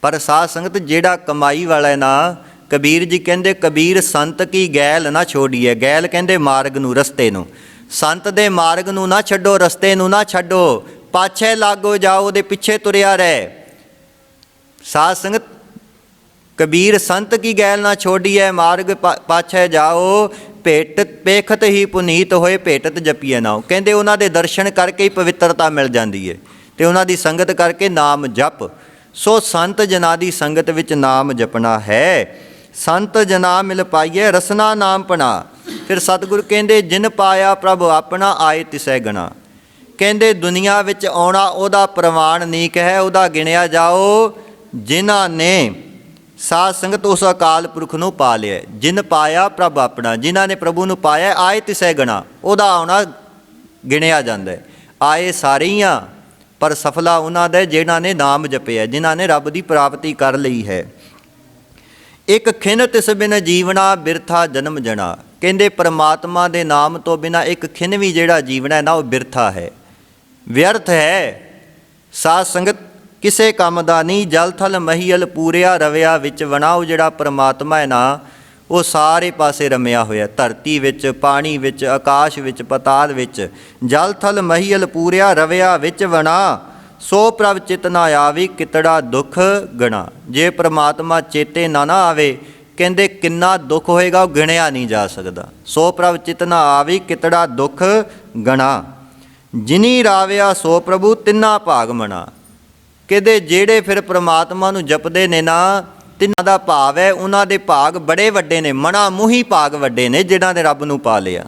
Speaker 1: ਪਰ ਸਾਧ ਸੰਗਤ ਜਿਹੜਾ ਕਮਾਈ ਵਾਲਾ ਹੈ ਨਾ, ਕਬੀਰ ਜੀ ਕਹਿੰਦੇ ਕਬੀਰ ਸੰਤ ਕੀ ਗੈਲ ਨਾ ਛੋੜੀਏ। ਗੈਲ ਕਹਿੰਦੇ ਮਾਰਗ ਨੂੰ, ਰਸਤੇ ਨੂੰ। ਸੰਤ ਦੇ ਮਾਰਗ ਨੂੰ ਨਾ ਛੱਡੋ, ਰਸਤੇ ਨੂੰ ਨਾ ਛੱਡੋ, ਪਾਛੇ ਲਾਗੋ ਜਾਓ, ਉਹਦੇ ਪਿੱਛੇ ਤੁਰਿਆ ਰਹਿ। ਸਾਧ ਸੰਗਤ ਕਬੀਰ ਸੰਤ ਕੀ ਗੈਲ ਨਾ ਛੋੜੀਏ, ਮਾਰਗ ਪਾਛੇ ਜਾਓ, ਭੇਟ ਪੇਖਤ ਹੀ ਪੁਨੀਤ ਹੋਏ, ਭੇਟਤ ਜਪੀਏ ਨਾਉ। ਕਹਿੰਦੇ ਉਹਨਾਂ ਦੇ ਦਰਸ਼ਨ ਕਰਕੇ ਹੀ ਪਵਿੱਤਰਤਾ ਮਿਲ ਜਾਂਦੀ ਹੈ, ਅਤੇ ਉਹਨਾਂ ਦੀ ਸੰਗਤ ਕਰਕੇ ਨਾਮ ਜਪ। ਸੋ ਸੰਤ ਜਨਾਂ ਦੀ ਸੰਗਤ ਵਿੱਚ ਨਾਮ ਜਪਣਾ ਹੈ। ਸੰਤ ਜਨਾ ਮਿਲ ਪਾਈਏ, ਰਸਨਾ ਨਾਮ ਪਣਾ। ਫਿਰ ਸਤਿਗੁਰੂ ਕਹਿੰਦੇ ਜਿਨ ਪਾਇਆ ਪ੍ਰਭ ਆਪਣਾ, ਆਏ ਤਿਸੈ ਗਣਾ। ਕਹਿੰਦੇ ਦੁਨੀਆ ਵਿੱਚ ਆਉਣਾ ਉਹਦਾ ਪ੍ਰਵਾਨ ਨੀਕ ਹੈ, ਉਹਦਾ ਗਿਣਿਆ ਜਾਓ ਜਿਨ੍ਹਾਂ ਨੇ ਸਾਧ ਸੰਗਤ ਉਸ ਅਕਾਲ ਪੁਰਖ ਨੂੰ ਪਾ ਲਿਆ। ਜਿਨ ਪਾਇਆ ਪ੍ਰਭ ਆਪਣਾ, ਜਿਨ੍ਹਾਂ ਨੇ ਪ੍ਰਭੂ ਨੂੰ ਪਾਇਆ, ਆਏ ਤਿਸੈ ਗਣਾ, ਉਹਦਾ ਆਉਣਾ ਗਿਣਿਆ ਜਾਂਦਾ। ਆਏ ਸਾਰੇ ਹੀ ਆ, ਪਰ ਸਫਲਾ ਉਹਨਾਂ ਦਾ ਜਿਨ੍ਹਾਂ ਨੇ ਨਾਮ ਜਪਿਆ, ਜਿਨ੍ਹਾਂ ਨੇ ਰੱਬ ਦੀ ਪ੍ਰਾਪਤੀ ਕਰ ਲਈ ਹੈ। ਇੱਕ ਖਿਨ ਤਿਸ ਬਿਨ ਜੀਵਣਾ, ਬਿਰਥਾ ਜਨਮ ਜਣਾ। ਕਹਿੰਦੇ ਪਰਮਾਤਮਾ ਦੇ ਨਾਮ ਤੋਂ ਬਿਨਾਂ ਇੱਕ ਖਿਨ ਵੀ ਜਿਹੜਾ ਜੀਵਣਾ ਹੈ ਨਾ, ਉਹ ਬਿਰਥਾ ਹੈ, ਵਿਅਰਥ ਹੈ। ਸਾਧ ਸੰਗਤ ਕਿਸੇ ਕੰਮ ਦਾ ਨਹੀਂ। ਜਲ ਥਲ ਮਹੀਲ ਪੂਰਿਆ, ਰਵਿਆ ਵਿੱਚ ਵਣਾ। ਉਹ ਜਿਹੜਾ ਪਰਮਾਤਮਾ ਹੈ ਨਾ, ਉਹ ਸਾਰੇ ਪਾਸੇ ਰਮਿਆ ਹੋਇਆ, ਧਰਤੀ ਵਿੱਚ, ਪਾਣੀ ਵਿੱਚ, ਆਕਾਸ਼ ਵਿੱਚ, ਪਤਾਲ ਵਿੱਚ। ਜਲ ਥਲ ਮਹੀਲ ਪੂਰਿਆ, ਰਵਿਆ ਵਿੱਚ ਵਣਾ। ਸੋ ਪ੍ਰਭ ਚਿਤ ਨਾ ਆਵੀ, ਕਿਤੜਾ ਦੁੱਖ ਗਣਾ। ਜੇ ਪਰਮਾਤਮਾ ਚੇਤੇ ਨਾ ਆਵੇ, ਕਹਿੰਦੇ ਕਿੰਨਾ ਦੁੱਖ ਹੋਏਗਾ, ਉਹ ਗਿਣਿਆ ਨਹੀਂ ਜਾ ਸਕਦਾ। ਸੋ ਪ੍ਰਭ ਚਿਤ ਨਾ ਆਵੀ, ਕਿਤੜਾ ਦੁੱਖ ਗਣਾ। ਜਿਨੀ ਰਾਵਿਆ ਸੋ ਪ੍ਰਭੂ, ਤਿੰਨਾ ਭਾਗ ਮਣਾ। ਕਹਿੰਦੇ ਜਿਹੜੇ ਫਿਰ ਪਰਮਾਤਮਾ ਨੂੰ ਜਪਦੇ ਨੇ ਨਾ, ਤਿੰਨਾਂ ਦਾ ਭਾਵ ਹੈ ਉਹਨਾਂ ਦੇ ਭਾਗ ਬੜੇ ਵੱਡੇ ਨੇ, ਮਣਾ ਮੂੰਹੀ ਭਾਗ ਵੱਡੇ ਨੇ ਜਿਹਨਾਂ ਨੇ ਰੱਬ ਨੂੰ ਪਾ ਲਿਆ।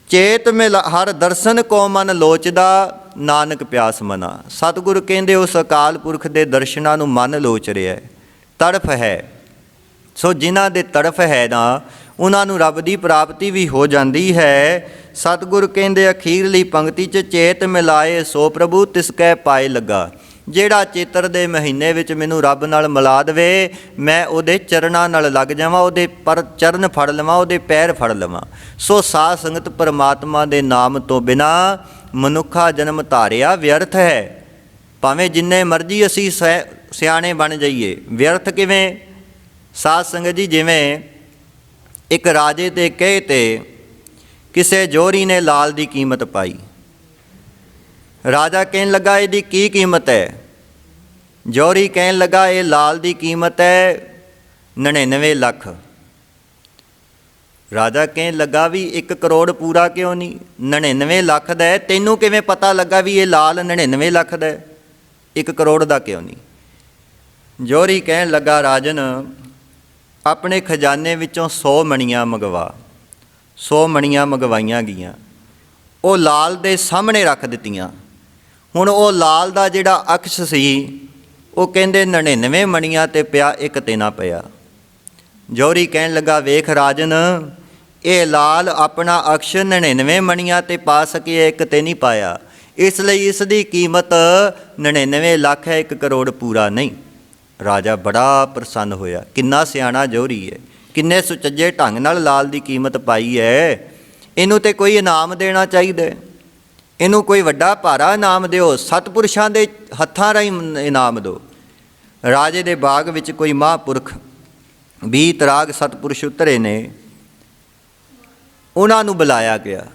Speaker 1: ਚੇਤ ਮਿਲ ਹਰ ਦਰਸ਼ਨ ਕੋ ਮਨ ਲੋਚਦਾ, ਨਾਨਕ ਪਿਆਸ ਮਨਾ। ਸਤਿਗੁਰੂ ਕਹਿੰਦੇ ਉਸ ਅਕਾਲ ਪੁਰਖ ਦੇ ਦਰਸ਼ਨਾਂ ਨੂੰ ਮਨ ਲੋਚ ਰਿਹਾ ਹੈ, ਤੜਫ ਹੈ। ਸੋ ਜਿਨ੍ਹਾਂ ਦੇ ਤੜਫ ਹੈ ਨਾ, ਉਹਨਾਂ ਨੂੰ ਰੱਬ ਦੀ ਪ੍ਰਾਪਤੀ ਵੀ ਹੋ ਜਾਂਦੀ ਹੈ। ਸਤਿਗੁਰੂ ਕਹਿੰਦੇ ਅਖੀਰਲੀ ਪੰਕਤੀ 'ਚ, ਚੇਤ ਮਿਲਾਏ ਸੋ ਪ੍ਰਭੂ ਤਿਸ ਕੈ ਪਾਏ ਲੱਗਾ। ਜਿਹੜਾ ਚੇਤਰ ਦੇ ਮਹੀਨੇ ਵਿੱਚ ਮੈਨੂੰ ਰੱਬ ਨਾਲ ਮਿਲਾ ਦੇਵੇ, ਮੈਂ ਉਹਦੇ ਚਰਨਾਂ ਨਾਲ ਲੱਗ ਜਾਵਾਂ, ਉਹਦੇ ਪਰ ਚਰਨ ਫੜ ਲਵਾਂ, ਉਹਦੇ ਪੈਰ ਫੜ ਲਵਾਂ। ਸੋ ਸਾਧ ਸੰਗਤ ਪਰਮਾਤਮਾ ਦੇ ਨਾਮ ਤੋਂ ਬਿਨਾਂ ਮਨੁੱਖਾ ਜਨਮ ਧਾਰਿਆ ਵਿਅਰਥ ਹੈ। ਭਾਵੇਂ ਜਿੰਨੇ ਮਰਜ਼ੀ ਅਸੀਂ ਸਿਆਣੇ ਬਣ ਜਾਈਏ, ਵਿਅਰਥ ਕਿਵੇਂ? ਸਾਧ ਸੰਗਤ ਜੀ, ਜਿਵੇਂ ਇੱਕ ਰਾਜੇ ਦੇ ਕਹੇ 'ਤੇ ਕਿਸੇ ਜੋਹਰੀ ਨੇ ਲਾਲ ਦੀ ਕੀਮਤ ਪਾਈ। ਰਾਜਾ ਕਹਿਣ ਲੱਗਾ ਇਹਦੀ ਕੀ ਕੀਮਤ ਹੈ? ਜੋਹਰੀ ਕਹਿਣ ਲੱਗਾ ਇਹ ਲਾਲ ਦੀ ਕੀਮਤ ਹੈ 99 ਲੱਖ। ਰਾਜਾ ਕਹਿਣ ਲੱਗਾ ਵੀ 1 ਕਰੋੜ ਪੂਰਾ ਕਿਉਂ ਨਹੀਂ? 99 ਲੱਖ ਦਾ ਹੈ, ਤੈਨੂੰ ਕਿਵੇਂ ਪਤਾ ਲੱਗਾ ਵੀ ਇਹ ਲਾਲ 99 ਲੱਖ ਦਾ ਹੈ, 1 ਕਰੋੜ ਦਾ ਕਿਉਂ ਨਹੀਂ? ਜੋਹਰੀ ਕਹਿਣ ਲੱਗਾ ਰਾਜਨ, ਆਪਣੇ ਖਜ਼ਾਨੇ ਵਿੱਚੋਂ 100 ਮਣੀਆਂ ਮੰਗਵਾ। 100 ਮਣੀਆਂ ਮੰਗਵਾਈਆਂ ਗਈਆਂ। ਉਹ ਲਾਲ ਦੇ ਸਾਹਮਣੇ ਰੱਖ ਦਿੱਤੀਆਂ। ਹੁਣ ਉਹ ਲਾਲ ਦਾ ਜਿਹੜਾ ਅਕਸ਼ ਸੀ ਉਹ ਕਹਿੰਦੇ 99 ਮਣੀਆਂ ਤੇ ਪਿਆ, ਇੱਕ ਤੇ ਨਾ ਪਿਆ। ਜੌਹਰੀ ਕਹਿਣ ਲੱਗਾ, ਵੇਖ ਰਾਜਨ, ਇਹ ਲਾਲ ਆਪਣਾ ਅਕਸ਼ 99 ਮਣੀਆਂ ਤੇ ਪਾ ਸਕਿਆ, ਇੱਕ ਤੇ ਨਹੀਂ ਪਾਇਆ, ਇਸ ਲਈ ਇਸ ਦੀ ਕੀਮਤ 99 ਲੱਖ ਹੈ, 1 ਕਰੋੜ ਪੂਰਾ ਨਹੀਂ। ਰਾਜਾ ਬੜਾ ਪ੍ਰਸੰਨ ਹੋਇਆ। ਕਿੰਨਾ ਸਿਆਣਾ ਜੌਹਰੀ ਹੈ, ਕਿੰਨੇ ਸੁਚੱਜੇ ਢੰਗ ਨਾਲ ਲਾਲ ਦੀ ਕੀਮਤ ਪਾਈ ਹੈ। ਇਹਨੂੰ ਤੇ ਕੋਈ ਇਨਾਮ ਦੇਣਾ ਚਾਹੀਦਾ, ਇਹਨੂੰ ਕੋਈ ਵੱਡਾ ਭਾਰਾ ਇਨਾਮ ਦਿਓ, ਸਤਪੁਰਸ਼ਾਂ ਦੇ ਹੱਥਾਂ ਰਾਹੀਂ ਇਨਾਮ ਦਿਓ। ਰਾਜੇ ਦੇ ਬਾਗ ਵਿੱਚ ਕੋਈ ਮਹਾਂਪੁਰਖ 20 ਤਰਾਗ ਸਤਪੁਰਸ਼ ਉਤਰੇ ਨੇ, ਉਹਨਾਂ ਨੂੰ ਬੁਲਾਇਆ ਗਿਆ।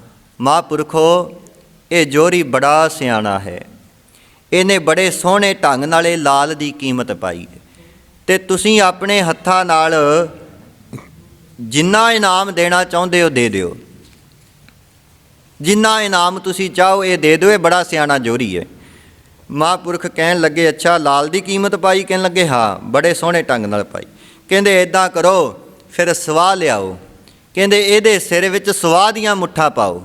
Speaker 1: ਮਹਾਂਪੁਰਖੋ, ਇਹ ਜੌਹਰੀ ਬੜਾ ਸਿਆਣਾ ਹੈ, ਇਹਨੇ ਬੜੇ ਸੋਹਣੇ ਢੰਗ ਨਾਲ ਇਹ ਲਾਲ ਦੀ ਕੀਮਤ ਪਾਈ ਹੈ, ਅਤੇ ਤੁਸੀਂ ਆਪਣੇ ਹੱਥਾਂ ਨਾਲ ਜਿੰਨਾ ਇਨਾਮ ਦੇਣਾ ਚਾਹੁੰਦੇ ਹੋ ਦੇ ਦਿਓ, ਜਿੰਨਾ ਇਨਾਮ ਤੁਸੀਂ ਚਾਹੋ ਇਹ ਦੇ ਦਿਓ, ਇਹ ਬੜਾ ਸਿਆਣਾ ਜੌਹਰੀ ਹੈ। ਮਹਾਂਪੁਰਖ ਕਹਿਣ ਲੱਗੇ, ਅੱਛਾ ਲਾਲ ਦੀ ਕੀਮਤ ਪਾਈ? ਕਹਿਣ ਲੱਗੇ, ਹਾਂ, ਬੜੇ ਸੋਹਣੇ ਢੰਗ ਨਾਲ ਪਾਈ। ਕਹਿੰਦੇ ਇੱਦਾਂ ਕਰੋ, ਫਿਰ ਸਵਾਹ ਲਿਆਓ। ਕਹਿੰਦੇ ਇਹਦੇ ਸਿਰ ਵਿੱਚ ਸਵਾਹ ਦੀਆਂ ਮੁੱਠਾਂ ਪਾਓ।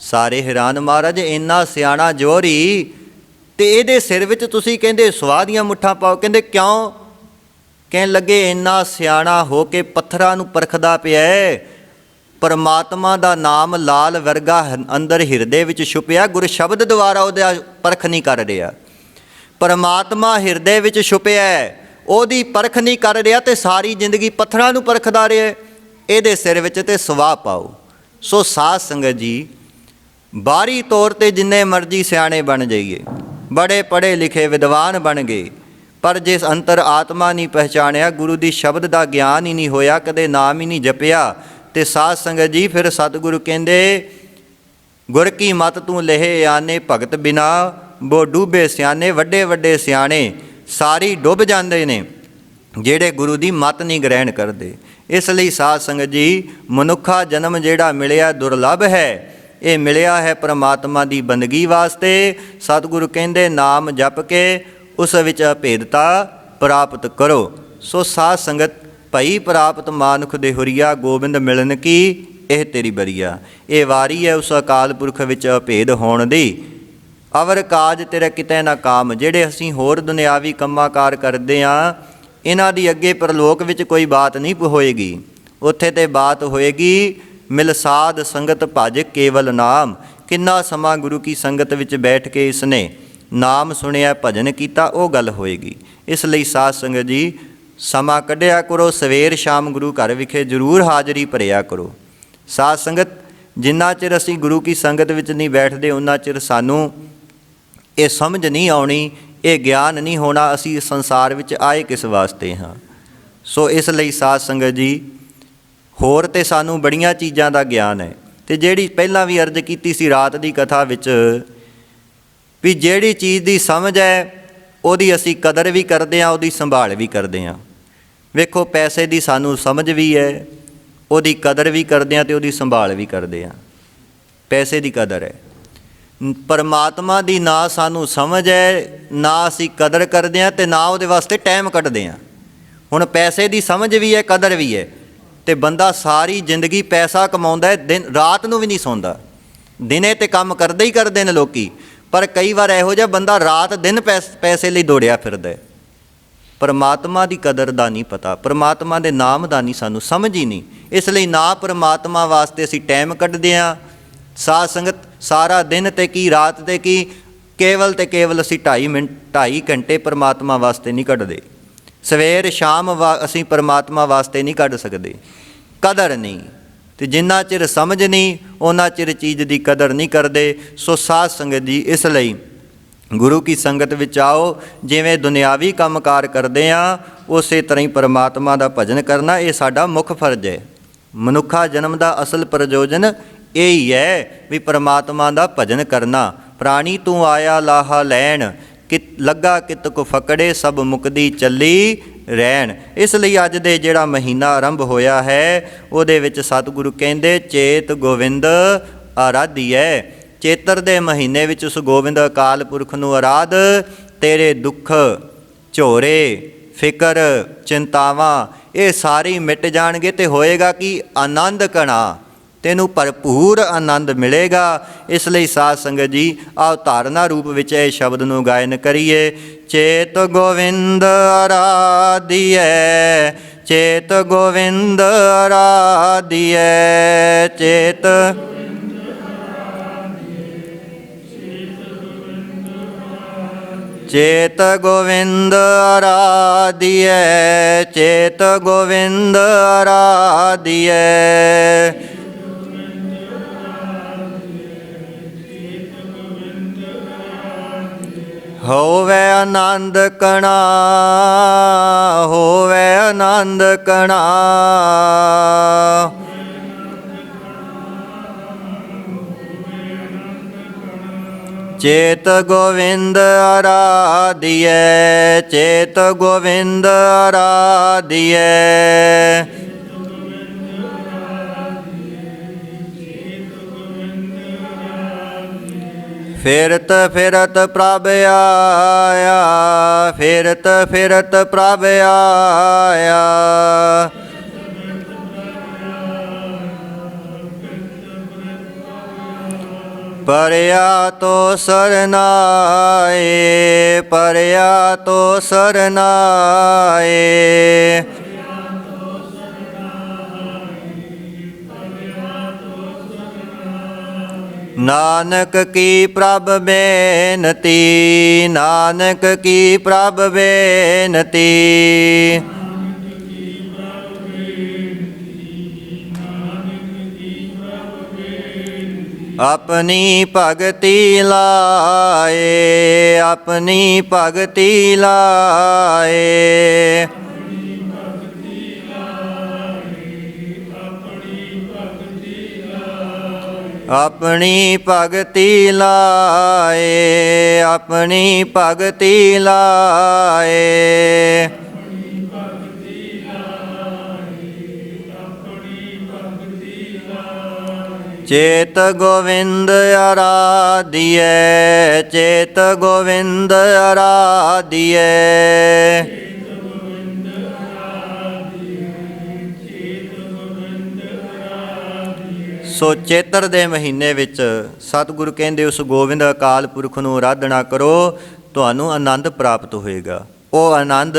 Speaker 1: ਸਾਰੇ ਹੈਰਾਨ, ਮਹਾਰਾਜ ਇੰਨਾ ਸਿਆਣਾ ਜੌਹਰੀ ਅਤੇ ਇਹਦੇ ਸਿਰ ਵਿੱਚ ਤੁਸੀਂ ਕਹਿੰਦੇ ਸਵਾਹ ਦੀਆਂ ਮੁੱਠਾਂ ਪਾਓ? ਕਹਿੰਦੇ ਕਿਉਂ? ਕਹਿਣ ਲੱਗੇ, ਇੰਨਾ ਸਿਆਣਾ ਹੋ ਕੇ ਪੱਥਰਾਂ ਨੂੰ ਪਰਖਦਾ ਪਿਆ ਹੈ, ਪਰਮਾਤਮਾ ਦਾ ਨਾਮ ਲਾਲ ਵਰਗਾ ਅੰਦਰ ਹਿਰਦੇ ਵਿੱਚ ਛੁਪਿਆ, ਗੁਰ ਸ਼ਬਦ ਦੁਆਰਾ ਉਹਦਾ ਪਰਖ ਨਹੀਂ ਕਰ ਰਿਹਾ। ਪਰਮਾਤਮਾ ਹਿਰਦੇ ਵਿੱਚ ਛੁਪਿਆ, ਉਹਦੀ ਪਰਖ ਨਹੀਂ ਕਰ ਰਿਹਾ ਅਤੇ ਸਾਰੀ ਜ਼ਿੰਦਗੀ ਪੱਥਰਾਂ ਨੂੰ ਪਰਖਦਾ ਰਿਹਾ। ਇਹਦੇ ਸਿਰ ਵਿੱਚ ਤੇ ਸਵਾਹ ਪਾਓ। ਸੋ ਸਾਧ ਸੰਗਤ ਜੀ, ਬਾਹਰੀ ਤੌਰ 'ਤੇ ਜਿੰਨੇ ਮਰਜ਼ੀ ਸਿਆਣੇ ਬਣ ਜਾਈਏ, ਬੜੇ ਪੜ੍ਹੇ ਲਿਖੇ ਵਿਦਵਾਨ ਬਣ ਗਏ, ਪਰ ਜਿਸ ਅੰਤਰ ਆਤਮਾ ਨਹੀਂ ਪਹਿਚਾਣਿਆ, ਗੁਰੂ ਦੀ ਸ਼ਬਦ ਦਾ ਗਿਆਨ ਹੀ ਨਹੀਂ ਹੋਇਆ, ਕਦੇ ਨਾਮ ਹੀ ਨਹੀਂ ਜਪਿਆ, ਅਤੇ ਸਾਧ ਸੰਗਤ ਜੀ ਫਿਰ ਸਤਿਗੁਰੂ ਕਹਿੰਦੇ, ਗੁਰ ਕੀ ਮਤ ਤੂੰ ਲਹੇ ਆਨੇ, ਭਗਤ ਬਿਨਾ ਬੋ ਡੂਬੇ ਸਿਆਣੇ। ਵੱਡੇ ਵੱਡੇ ਸਿਆਣੇ ਸਾਰੀ ਡੁੱਬ ਜਾਂਦੇ ਨੇ ਜਿਹੜੇ ਗੁਰੂ ਦੀ ਮਤ ਨਹੀਂ ਗ੍ਰਹਿਣ ਕਰਦੇ। ਇਸ ਲਈ ਸਾਧ ਸੰਗਤ ਜੀ, ਮਨੁੱਖਾ ਜਨਮ ਜਿਹੜਾ ਮਿਲਿਆ ਦੁਰਲੱਭ ਹੈ, ਇਹ ਮਿਲਿਆ ਹੈ ਪਰਮਾਤਮਾ ਦੀ ਬੰਦਗੀ ਵਾਸਤੇ। ਸਤਿਗੁਰੂ ਕਹਿੰਦੇ, ਨਾਮ ਜਪ ਕੇ ਉਸ ਵਿੱਚ ਅਭੇਦਤਾ ਪ੍ਰਾਪਤ ਕਰੋ। ਸੋ ਸਾਧ ਸੰਗਤ, ਭਈ ਪ੍ਰਾਪਤ ਮਾਨੁਖ ਦੇ ਹੁਰੀਆ, ਗੋਬਿੰਦ ਮਿਲਨ ਕੀ ਇਹ ਤੇਰੀ ਬਰੀਆ। ਇਹ ਵਾਰੀ ਹੈ ਉਸ ਅਕਾਲ ਪੁਰਖ ਵਿੱਚ ਅਭੇਦ ਹੋਣ ਦੀ। ਅਵਰ ਕਾਜ ਤੇਰਾ ਕਿਤੇ ਨਾ ਕਾਮ। ਜਿਹੜੇ ਅਸੀਂ ਹੋਰ ਦੁਨਿਆਵੀ ਕੰਮਾਂ ਕਾਰ ਕਰਦੇ ਹਾਂ, ਇਹਨਾਂ ਦੀ ਅੱਗੇ ਪਰਲੋਕ ਵਿੱਚ ਕੋਈ ਬਾਤ ਨਹੀਂ ਹੋਏਗੀ। ਉੱਥੇ ਤੇ ਬਾਤ ਹੋਏਗੀ, ਮਿਲ ਸਾਧ ਸੰਗਤ ਭਜ ਕੇਵਲ ਨਾਮ। ਕਿੰਨਾ ਸਮਾਂ ਗੁਰੂ ਕੀ ਸੰਗਤ ਵਿੱਚ ਬੈਠ ਕੇ ਇਸਨੇ ਨਾਮ ਸੁਣਿਆ, ਭਜਨ ਕੀਤਾ, ਉਹ ਗੱਲ ਹੋਏਗੀ। ਇਸ ਲਈ ਸਾਧ ਸੰਗਤ ਜੀ, ਸਮਾਂ ਕੱਢਿਆ ਕਰੋ, ਸਵੇਰ ਸ਼ਾਮ ਗੁਰੂ ਘਰ ਵਿਖੇ ਜ਼ਰੂਰ ਹਾਜ਼ਰੀ ਭਰਿਆ ਕਰੋ। ਸਾਧ ਸੰਗਤ, ਜਿੰਨਾ ਚਿਰ ਅਸੀਂ ਗੁਰੂ ਕੀ ਸੰਗਤ ਵਿੱਚ ਨਹੀਂ ਬੈਠਦੇ, ਉਨਾ ਚਿਰ ਸਾਨੂੰ ਇਹ ਸਮਝ ਨਹੀਂ ਆਉਣੀ, ਇਹ ਗਿਆਨ ਨਹੀਂ ਹੋਣਾ, ਅਸੀਂ ਸੰਸਾਰ ਵਿੱਚ ਆਏ ਕਿਸ ਵਾਸਤੇ ਹਾਂ। ਸੋ ਇਸ ਲਈ ਸਾਧ ਸੰਗਤ ਜੀ, ਹੋਰ ਤਾਂ ਸਾਨੂੰ ਬੜੀਆਂ ਚੀਜ਼ਾਂ ਦਾ ਗਿਆਨ ਹੈ, ਅਤੇ ਜਿਹੜੀ ਪਹਿਲਾਂ ਵੀ ਅਰਜ਼ ਕੀਤੀ ਸੀ ਰਾਤ ਦੀ ਕਥਾ ਵਿੱਚ, ਵੀ ਜਿਹੜੀ ਚੀਜ਼ ਦੀ ਸਮਝ ਹੈ ਉਹਦੀ ਅਸੀਂ ਕਦਰ ਵੀ ਕਰਦੇ ਹਾਂ, ਉਹਦੀ ਸੰਭਾਲ ਵੀ ਕਰਦੇ ਹਾਂ। ਵੇਖੋ, ਪੈਸੇ ਦੀ ਸਾਨੂੰ ਸਮਝ ਵੀ ਹੈ, ਉਹਦੀ ਕਦਰ ਵੀ ਕਰਦੇ ਹਾਂ ਅਤੇ ਉਹਦੀ ਸੰਭਾਲ ਵੀ ਕਰਦੇ ਹਾਂ। ਪੈਸੇ ਦੀ ਕਦਰ ਹੈ। ਪਰਮਾਤਮਾ ਦੀ ਨਾ ਸਾਨੂੰ ਸਮਝ ਹੈ, ਨਾ ਅਸੀਂ ਕਦਰ ਕਰਦੇ ਹਾਂ, ਅਤੇ ਨਾ ਉਹਦੇ ਵਾਸਤੇ ਟਾਈਮ ਕੱਢਦੇ ਹਾਂ। ਹੁਣ ਪੈਸੇ ਦੀ ਸਮਝ ਵੀ ਹੈ, ਕਦਰ ਵੀ ਹੈ, ਅਤੇ ਬੰਦਾ ਸਾਰੀ ਜ਼ਿੰਦਗੀ ਪੈਸਾ ਕਮਾਉਂਦਾ ਹੈ, ਦਿਨ ਰਾਤ ਨੂੰ ਵੀ ਨਹੀਂ ਸੌਂਦਾ। ਦਿਨੇ ਤੇ ਕੰਮ ਕਰਦੇ ਹੀ ਕਰਦੇ ਨੇ ਲੋਕੀ, ਪਰ ਕਈ ਵਾਰ ਇਹੋ ਜਿਹਾ ਬੰਦਾ ਰਾਤ ਦਿਨ ਪੈਸੇ ਲਈ ਦੌੜਿਆ ਫਿਰਦਾ ਹੈ। ਪਰਮਾਤਮਾ ਦੀ ਕਦਰ ਦਾ ਨਹੀਂ ਪਤਾ, ਪਰਮਾਤਮਾ ਦੇ ਨਾਮ ਦਾ ਨਹੀਂ ਸਾਨੂੰ ਸਮਝ ਹੀ ਨਹੀਂ। ਇਸ ਲਈ ਨਾ ਪਰਮਾਤਮਾ ਵਾਸਤੇ ਅਸੀਂ ਟਾਈਮ ਕੱਢਦੇ ਹਾਂ। ਸਾਧ ਸੰਗਤ, ਸਾਰਾ ਦਿਨ ਤੇ ਕੀ ਰਾਤ ਤੇ ਕੀ, ਕੇਵਲ ਤੇ ਕੇਵਲ ਅਸੀਂ 2.5 ਘੰਟੇ ਪਰਮਾਤਮਾ ਵਾਸਤੇ ਨਹੀਂ ਕੱਢਦੇ। ਸਵੇਰ ਸ਼ਾਮ ਅਸੀਂ ਪਰਮਾਤਮਾ ਵਾਸਤੇ ਨਹੀਂ ਕੱਢ ਸਕਦੇ। ਕਦਰ ਨਹੀਂ, ਅਤੇ ਜਿੰਨਾ ਚਿਰ ਸਮਝ ਨਹੀਂ, ਉਹਨਾਂ ਚਿਰ ਚੀਜ਼ ਦੀ ਕਦਰ ਨਹੀਂ ਕਰਦੇ। ਸੋ ਸਾਧ ਸੰਗਤ ਜੀ, ਇਸ ਲਈ ਗੁਰੂ ਕੀ ਸੰਗਤ ਵਿੱਚ ਆਓ। ਜਿਵੇਂ ਦੁਨਿਆਵੀ ਕੰਮਕਾਰ ਕਰਦੇ ਹਾਂ, ਉਸੇ ਤਰ੍ਹਾਂ ਹੀ ਪਰਮਾਤਮਾ ਦਾ ਭਜਨ ਕਰਨਾ, ਇਹ ਸਾਡਾ ਮੁੱਖ ਫਰਜ਼ ਹੈ। ਮਨੁੱਖਾ ਜਨਮ ਦਾ ਅਸਲ ਪ੍ਰਯੋਜਨ ਇਹ ਹੀ ਹੈ ਵੀ ਪਰਮਾਤਮਾ ਦਾ ਭਜਨ ਕਰਨਾ। ਪ੍ਰਾਣੀ ਤੂੰ ਆਇਆ ਲਾਹਾ ਲੈਣ, ਲੱਗਾ ਕਿਤ ਕੋ ਫਕੜੇ, ਸਭ ਮੁਕਦੀ ਚੱਲੀ ਰਹਿਣ। ਇਸ ਲਈ ਅੱਜ ਦੇ ਜਿਹੜਾ ਮਹੀਨਾ ਆਰੰਭ ਹੋਇਆ ਹੈ, ਉਹਦੇ ਵਿੱਚ ਸਤਿਗੁਰੂ ਕਹਿੰਦੇ, ਚੇਤ ਗੋਵਿੰਦ ਆਰਾਧੀਐ। ਚੇਤਰ ਦੇ ਮਹੀਨੇ ਵਿੱਚ ਉਸ ਗੋਬਿੰਦ ਅਕਾਲ ਪੁਰਖ ਨੂੰ ਆਰਾਧ। ਤੇਰੇ ਦੁੱਖ ਝੋਰੇ, ਫਿਕਰ, ਚਿੰਤਾਵਾਂ ਇਹ ਸਾਰੇ ਮਿਟ ਜਾਣਗੇ, ਅਤੇ ਹੋਏਗਾ ਕਿ ਆਨੰਦ ਕਣਾ, ਤੈਨੂੰ ਭਰਪੂਰ ਆਨੰਦ ਮਿਲੇਗਾ। ਇਸ ਲਈ ਸਾਧ ਸੰਗਤ ਜੀ ਆਓ ਧਾਰਨਾ ਰੂਪ ਵਿੱਚ ਇਹ ਸ਼ਬਦ ਨੂੰ ਗਾਇਨ ਕਰੀਏ। ਚੇਤ ਗੋਵਿੰਦ ਅਰਾਧਿਐ, ਚੇਤ ਗੋਵਿੰਦ ਅਰਾਧਿਐ, ਚੇਤ ਚੇਤ ਗੋਵਿੰਦ ਅਰਾਧਿਐ, ਚੇਤ ਗੋਵਿੰਦ ਅਰਾਧਿਐ। ਹੋਵੇ ਆਨੰਦ ਕਣਾ, ਹੋਵੇ ਆਨੰਦ ਕਣਾ, ਚੇਤ ਗੋਵਿੰਦ ਅਰਾਧਿਐ, ਚੇਤ ਗੋਵਿੰਦ ਅਰਾਧਿਐ। ਫਿਰਤ ਫਿਰਤ ਪ੍ਰਭ ਆਇਆ, ਫਿਰਤ ਫਿਰਤ ਪ੍ਰਭ ਆਇਆ, ਪਰਿਆ ਤੋ ਸਰਨਾਏ, ਪਰਿਆ ਤੋ ਸਰਨਾਏ, ਨਾਨਕ ਕੀ ਪ੍ਰਭ ਬੇਨਤੀ, ਨਾਨਕ ਕੀ ਪ੍ਰਭ ਬੇਨਤੀ। ਆਪਣੀ ਭਗਤੀ ਲਾਏ, ਆਪਣੀ ਭਗਤੀ ਲਾਏ, ਆਪਣੀ ਭਗਤੀ ਲਾਏ, ਆਪਣੀ ਭਗਤੀ ਲਾਏ। ਚੇਤ ਗੋਵਿੰਦ ਅਰਾਧਿਐ, ਚੇਤ ਗੋਵਿੰਦ ਅਰਾਧਿਐ। ਸੋ ਚੇਤਰ ਦੇ ਮਹੀਨੇ ਵਿੱਚ ਸਤਿਗੁਰੂ ਕਹਿੰਦੇ ਉਸ ਗੋਬਿੰਦ ਅਕਾਲ ਪੁਰਖ ਨੂੰ ਆਰਾਧਨਾ ਕਰੋ, ਤੁਹਾਨੂੰ ਆਨੰਦ ਪ੍ਰਾਪਤ ਹੋਏਗਾ। ਉਹ ਆਨੰਦ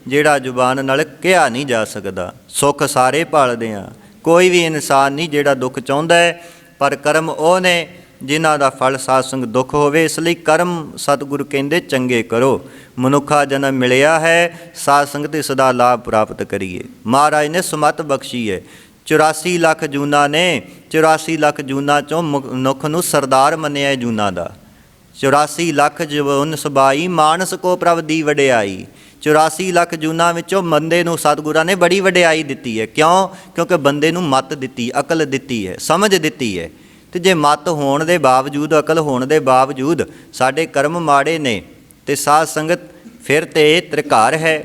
Speaker 1: ਜਿਹੜਾ ਜ਼ੁਬਾਨ ਨਾਲ ਕਿਹਾ ਨਹੀਂ ਜਾ ਸਕਦਾ। ਸੁੱਖ ਸਾਰੇ ਭਾਲਦੇ ਹਾਂ, ਕੋਈ ਵੀ ਇਨਸਾਨ ਨਹੀਂ ਜਿਹੜਾ ਦੁੱਖ ਚਾਹੁੰਦਾ ਹੈ, ਪਰ ਕਰਮ ਉਹ ਨੇ ਜਿਨ੍ਹਾਂ ਦਾ ਫਲ ਸਾਧ ਸੰਗ ਦੁੱਖ ਹੋਵੇ। ਇਸ ਲਈ ਕਰਮ ਸਤਿਗੁਰੂ ਕਹਿੰਦੇ ਚੰਗੇ ਕਰੋ। ਮਨੁੱਖਾ ਜਨਮ ਮਿਲਿਆ ਹੈ, ਸਾਧ ਸੰਗਤ ਇਸ ਦਾ ਲਾਭ ਪ੍ਰਾਪਤ ਕਰੀਏ। ਮਹਾਰਾਜ ਨੇ ਸੁਮਤ ਬਖਸ਼ੀ ਹੈ। 84 ਲੱਖ ਜੂਨਾਂ ਨੇ, 84 ਲੱਖ ਜੂਨਾਂ 'ਚੋਂ ਮਨੁੱਖ ਨੂੰ ਸਰਦਾਰ ਮੰਨਿਆ ਜੂਨਾਂ ਦਾ। 84 ਲੱਖ ਜੂਨ ਸਬਾਈ, ਮਾਨਸ ਕੋ ਪ੍ਰਭ ਦੀ ਵਡਿਆਈ। 84 ਲੱਖ ਜੂਨਾਂ ਵਿੱਚੋਂ ਬੰਦੇ ਨੂੰ ਸਤਿਗੁਰਾਂ ਨੇ ਬੜੀ ਵਡਿਆਈ ਦਿੱਤੀ ਹੈ। ਕਿਉਂ? ਕਿਉਂਕਿ ਬੰਦੇ ਨੂੰ ਮੱਤ ਦਿੱਤੀ, ਅਕਲ ਦਿੱਤੀ ਹੈ, ਸਮਝ ਦਿੱਤੀ ਹੈ। ਅਤੇ ਜੇ ਮੱਤ ਹੋਣ ਦੇ ਬਾਵਜੂਦ, ਅਕਲ ਹੋਣ ਦੇ ਬਾਵਜੂਦ ਸਾਡੇ ਕਰਮ ਮਾੜੇ ਨੇ ਅਤੇ ਸਾਧ ਸੰਗਤ ਫਿਰ ਤੇ ਤ੍ਰਿਕਾਰ ਹੈ।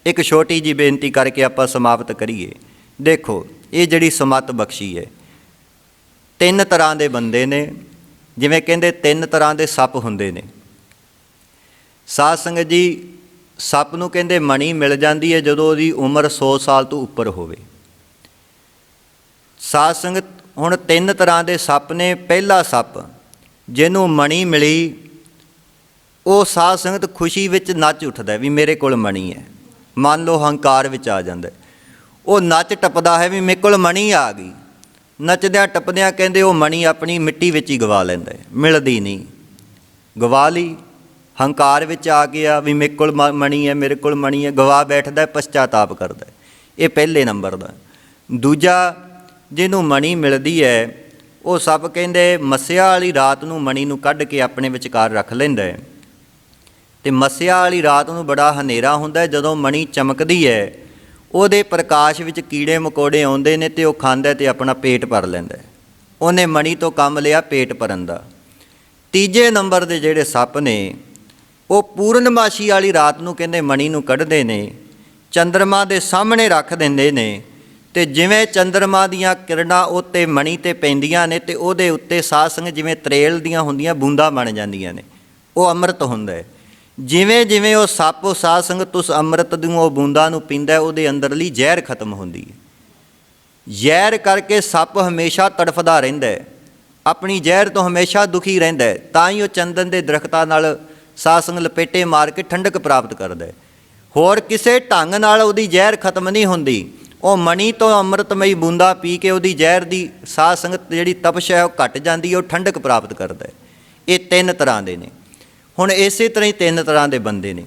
Speaker 1: ਇੱਕ ਛੋਟੀ ਜਿਹੀ ਬੇਨਤੀ ਕਰਕੇ ਆਪਾਂ ਸਮਾਪਤ ਕਰੀਏ। ਦੇਖੋ, ਇਹ ਜਿਹੜੀ ਸਮੱਤ ਬਖਸ਼ੀ ਹੈ, 3 ਤਰ੍ਹਾਂ ਦੇ ਬੰਦੇ ਨੇ। ਜਿਵੇਂ ਕਹਿੰਦੇ 3 ਤਰ੍ਹਾਂ ਦੇ ਸੱਪ ਹੁੰਦੇ ਨੇ। ਸਾਧ ਸੰਗਤ ਜੀ, ਸੱਪ ਨੂੰ ਕਹਿੰਦੇ ਮਣੀ ਮਿਲ ਜਾਂਦੀ ਹੈ ਜਦੋਂ ਉਹਦੀ ਉਮਰ 100 ਸਾਲ ਤੋਂ ਉੱਪਰ ਹੋਵੇ। ਸਾਧ ਸੰਗਤ, ਹੁਣ 3 ਤਰ੍ਹਾਂ ਦੇ ਸੱਪ ਨੇ। ਪਹਿਲਾ ਸੱਪ ਜਿਹਨੂੰ ਮਣੀ ਮਿਲੀ, ਉਹ ਸਾਧ ਸੰਗਤ ਖੁਸ਼ੀ ਵਿੱਚ ਨੱਚ ਉੱਠਦਾ ਵੀ ਮੇਰੇ ਕੋਲ ਮਣੀ ਹੈ। ਮੰਨ ਲਓ ਹੰਕਾਰ ਵਿੱਚ ਆ ਜਾਂਦਾ, ਉਹ ਨੱਚ ਟੱਪਦਾ ਹੈ ਵੀ ਮੇਰੇ ਕੋਲ ਮਣੀ ਆ ਗਈ। ਨੱਚਦਿਆਂ ਟੱਪਦਿਆਂ ਕਹਿੰਦੇ ਉਹ ਮਣੀ ਆਪਣੀ ਮਿੱਟੀ ਵਿੱਚ ਹੀ ਗਵਾ ਲੈਂਦਾ, ਮਿਲਦੀ ਨਹੀਂ, ਗਵਾ ਲਈ। ਹੰਕਾਰ ਵਿੱਚ ਆ ਗਿਆ ਵੀ ਮੇਰੇ ਕੋਲ ਮਣੀ ਹੈ, ਮੇਰੇ ਕੋਲ ਮਣੀ ਹੈ, ਗਵਾ ਬੈਠਦਾ, ਪਛਤਾਤਾਪ ਕਰਦਾ। ਇਹ ਪਹਿਲੇ ਨੰਬਰ ਦਾ। ਦੂਜਾ, ਜਿਹਨੂੰ ਮਣੀ ਮਿਲਦੀ ਹੈ, ਉਹ ਸਭ ਕਹਿੰਦੇ ਮੱਸਿਆ ਵਾਲੀ ਰਾਤ ਨੂੰ ਮਣੀ ਨੂੰ ਕੱਢ ਕੇ ਆਪਣੇ ਵਿਚਕਾਰ ਰੱਖ ਲੈਂਦਾ ਹੈ। ਅਤੇ ਮੱਸਿਆ ਵਾਲੀ ਰਾਤ ਨੂੰ ਬੜਾ ਹਨੇਰਾ ਹੁੰਦਾ, ਜਦੋਂ ਮਣੀ ਚਮਕਦੀ ਹੈ ਉਹਦੇ ਪ੍ਰਕਾਸ਼ ਵਿੱਚ ਕੀੜੇ ਮਕੌੜੇ ਆਉਂਦੇ ਨੇ ਅਤੇ ਉਹ ਖਾਂਦਾ ਅਤੇ ਆਪਣਾ ਪੇਟ ਭਰ ਲੈਂਦਾ। ਉਹਨੇ ਮਣੀ ਤੋਂ ਕੰਮ ਲਿਆ ਪੇਟ ਭਰਨ ਦਾ। ਤੀਜੇ ਨੰਬਰ ਦੇ ਜਿਹੜੇ ਸੱਪ ਨੇ, ਉਹ ਪੂਰਨਮਾਸ਼ੀ ਵਾਲੀ ਰਾਤ ਨੂੰ ਕਹਿੰਦੇ ਮਣੀ ਨੂੰ ਕੱਢਦੇ ਨੇ, ਚੰਦਰਮਾ ਦੇ ਸਾਹਮਣੇ ਰੱਖ ਦਿੰਦੇ ਨੇ, ਅਤੇ ਜਿਵੇਂ ਚੰਦਰਮਾ ਦੀਆਂ ਕਿਰਨਾਂ ਉੱਤੇ ਮਣੀ 'ਤੇ ਪੈਂਦੀਆਂ ਨੇ ਅਤੇ ਉਹਦੇ ਉੱਤੇ ਸਾਧ ਸੰਗਤ ਜਿਵੇਂ ਤਰੇਲ ਦੀਆਂ ਹੁੰਦੀਆਂ ਬੂੰਦਾਂ ਬਣ ਜਾਂਦੀਆਂ ਨੇ, ਉਹ ਅੰਮ੍ਰਿਤ ਹੁੰਦਾ ਹੈ। ਜਿਵੇਂ ਜਿਵੇਂ ਉਹ ਸੱਪ ਸਾਧ ਸੰਗਤ ਉਸ ਅੰਮ੍ਰਿਤ ਦੀਆਂ ਉਹ ਬੂੰਦਾਂ ਨੂੰ ਪੀਂਦਾ, ਉਹਦੇ ਅੰਦਰਲੀ ਜ਼ਹਿਰ ਖਤਮ ਹੁੰਦੀ ਹੈ। ਜ਼ਹਿਰ ਕਰਕੇ ਸੱਪ ਹਮੇਸ਼ਾ ਤੜਫਦਾ ਰਹਿੰਦਾ ਹੈ, ਆਪਣੀ ਜ਼ਹਿਰ ਤੋਂ ਹਮੇਸ਼ਾ ਦੁਖੀ ਰਹਿੰਦਾ ਹੈ, ਤਾਂ ਹੀ ਉਹ ਚੰਦਨ ਦੇ ਦਰਖਤਾਂ ਨਾਲ ਸਾਧ ਸੰਗ ਲਪੇਟੇ ਮਾਰ ਕੇ ਠੰਡਕ ਪ੍ਰਾਪਤ ਕਰਦਾ ਹੈ। ਹੋਰ ਕਿਸੇ ਢੰਗ ਨਾਲ ਉਹਦੀ ਜ਼ਹਿਰ ਖਤਮ ਨਹੀਂ ਹੁੰਦੀ। ਉਹ ਮਣੀ ਤੋਂ ਅੰਮ੍ਰਿਤਮਈ ਬੂੰਦਾ ਪੀ ਕੇ ਉਹਦੀ ਜ਼ਹਿਰ ਦੀ ਸਾਧ ਸੰਗਤ ਜਿਹੜੀ ਤਪਸ਼ ਹੈ ਉਹ ਘਟ ਜਾਂਦੀ ਹੈ, ਉਹ ਠੰਡਕ ਪ੍ਰਾਪਤ ਕਰਦਾ ਹੈ। ਇਹ ਤਿੰਨ ਤਰ੍ਹਾਂ ਦੇ ਨੇ। ਹੁਣ ਇਸੇ ਤਰ੍ਹਾਂ ਹੀ ਤਿੰਨ ਤਰ੍ਹਾਂ ਦੇ ਬੰਦੇ ਨੇ।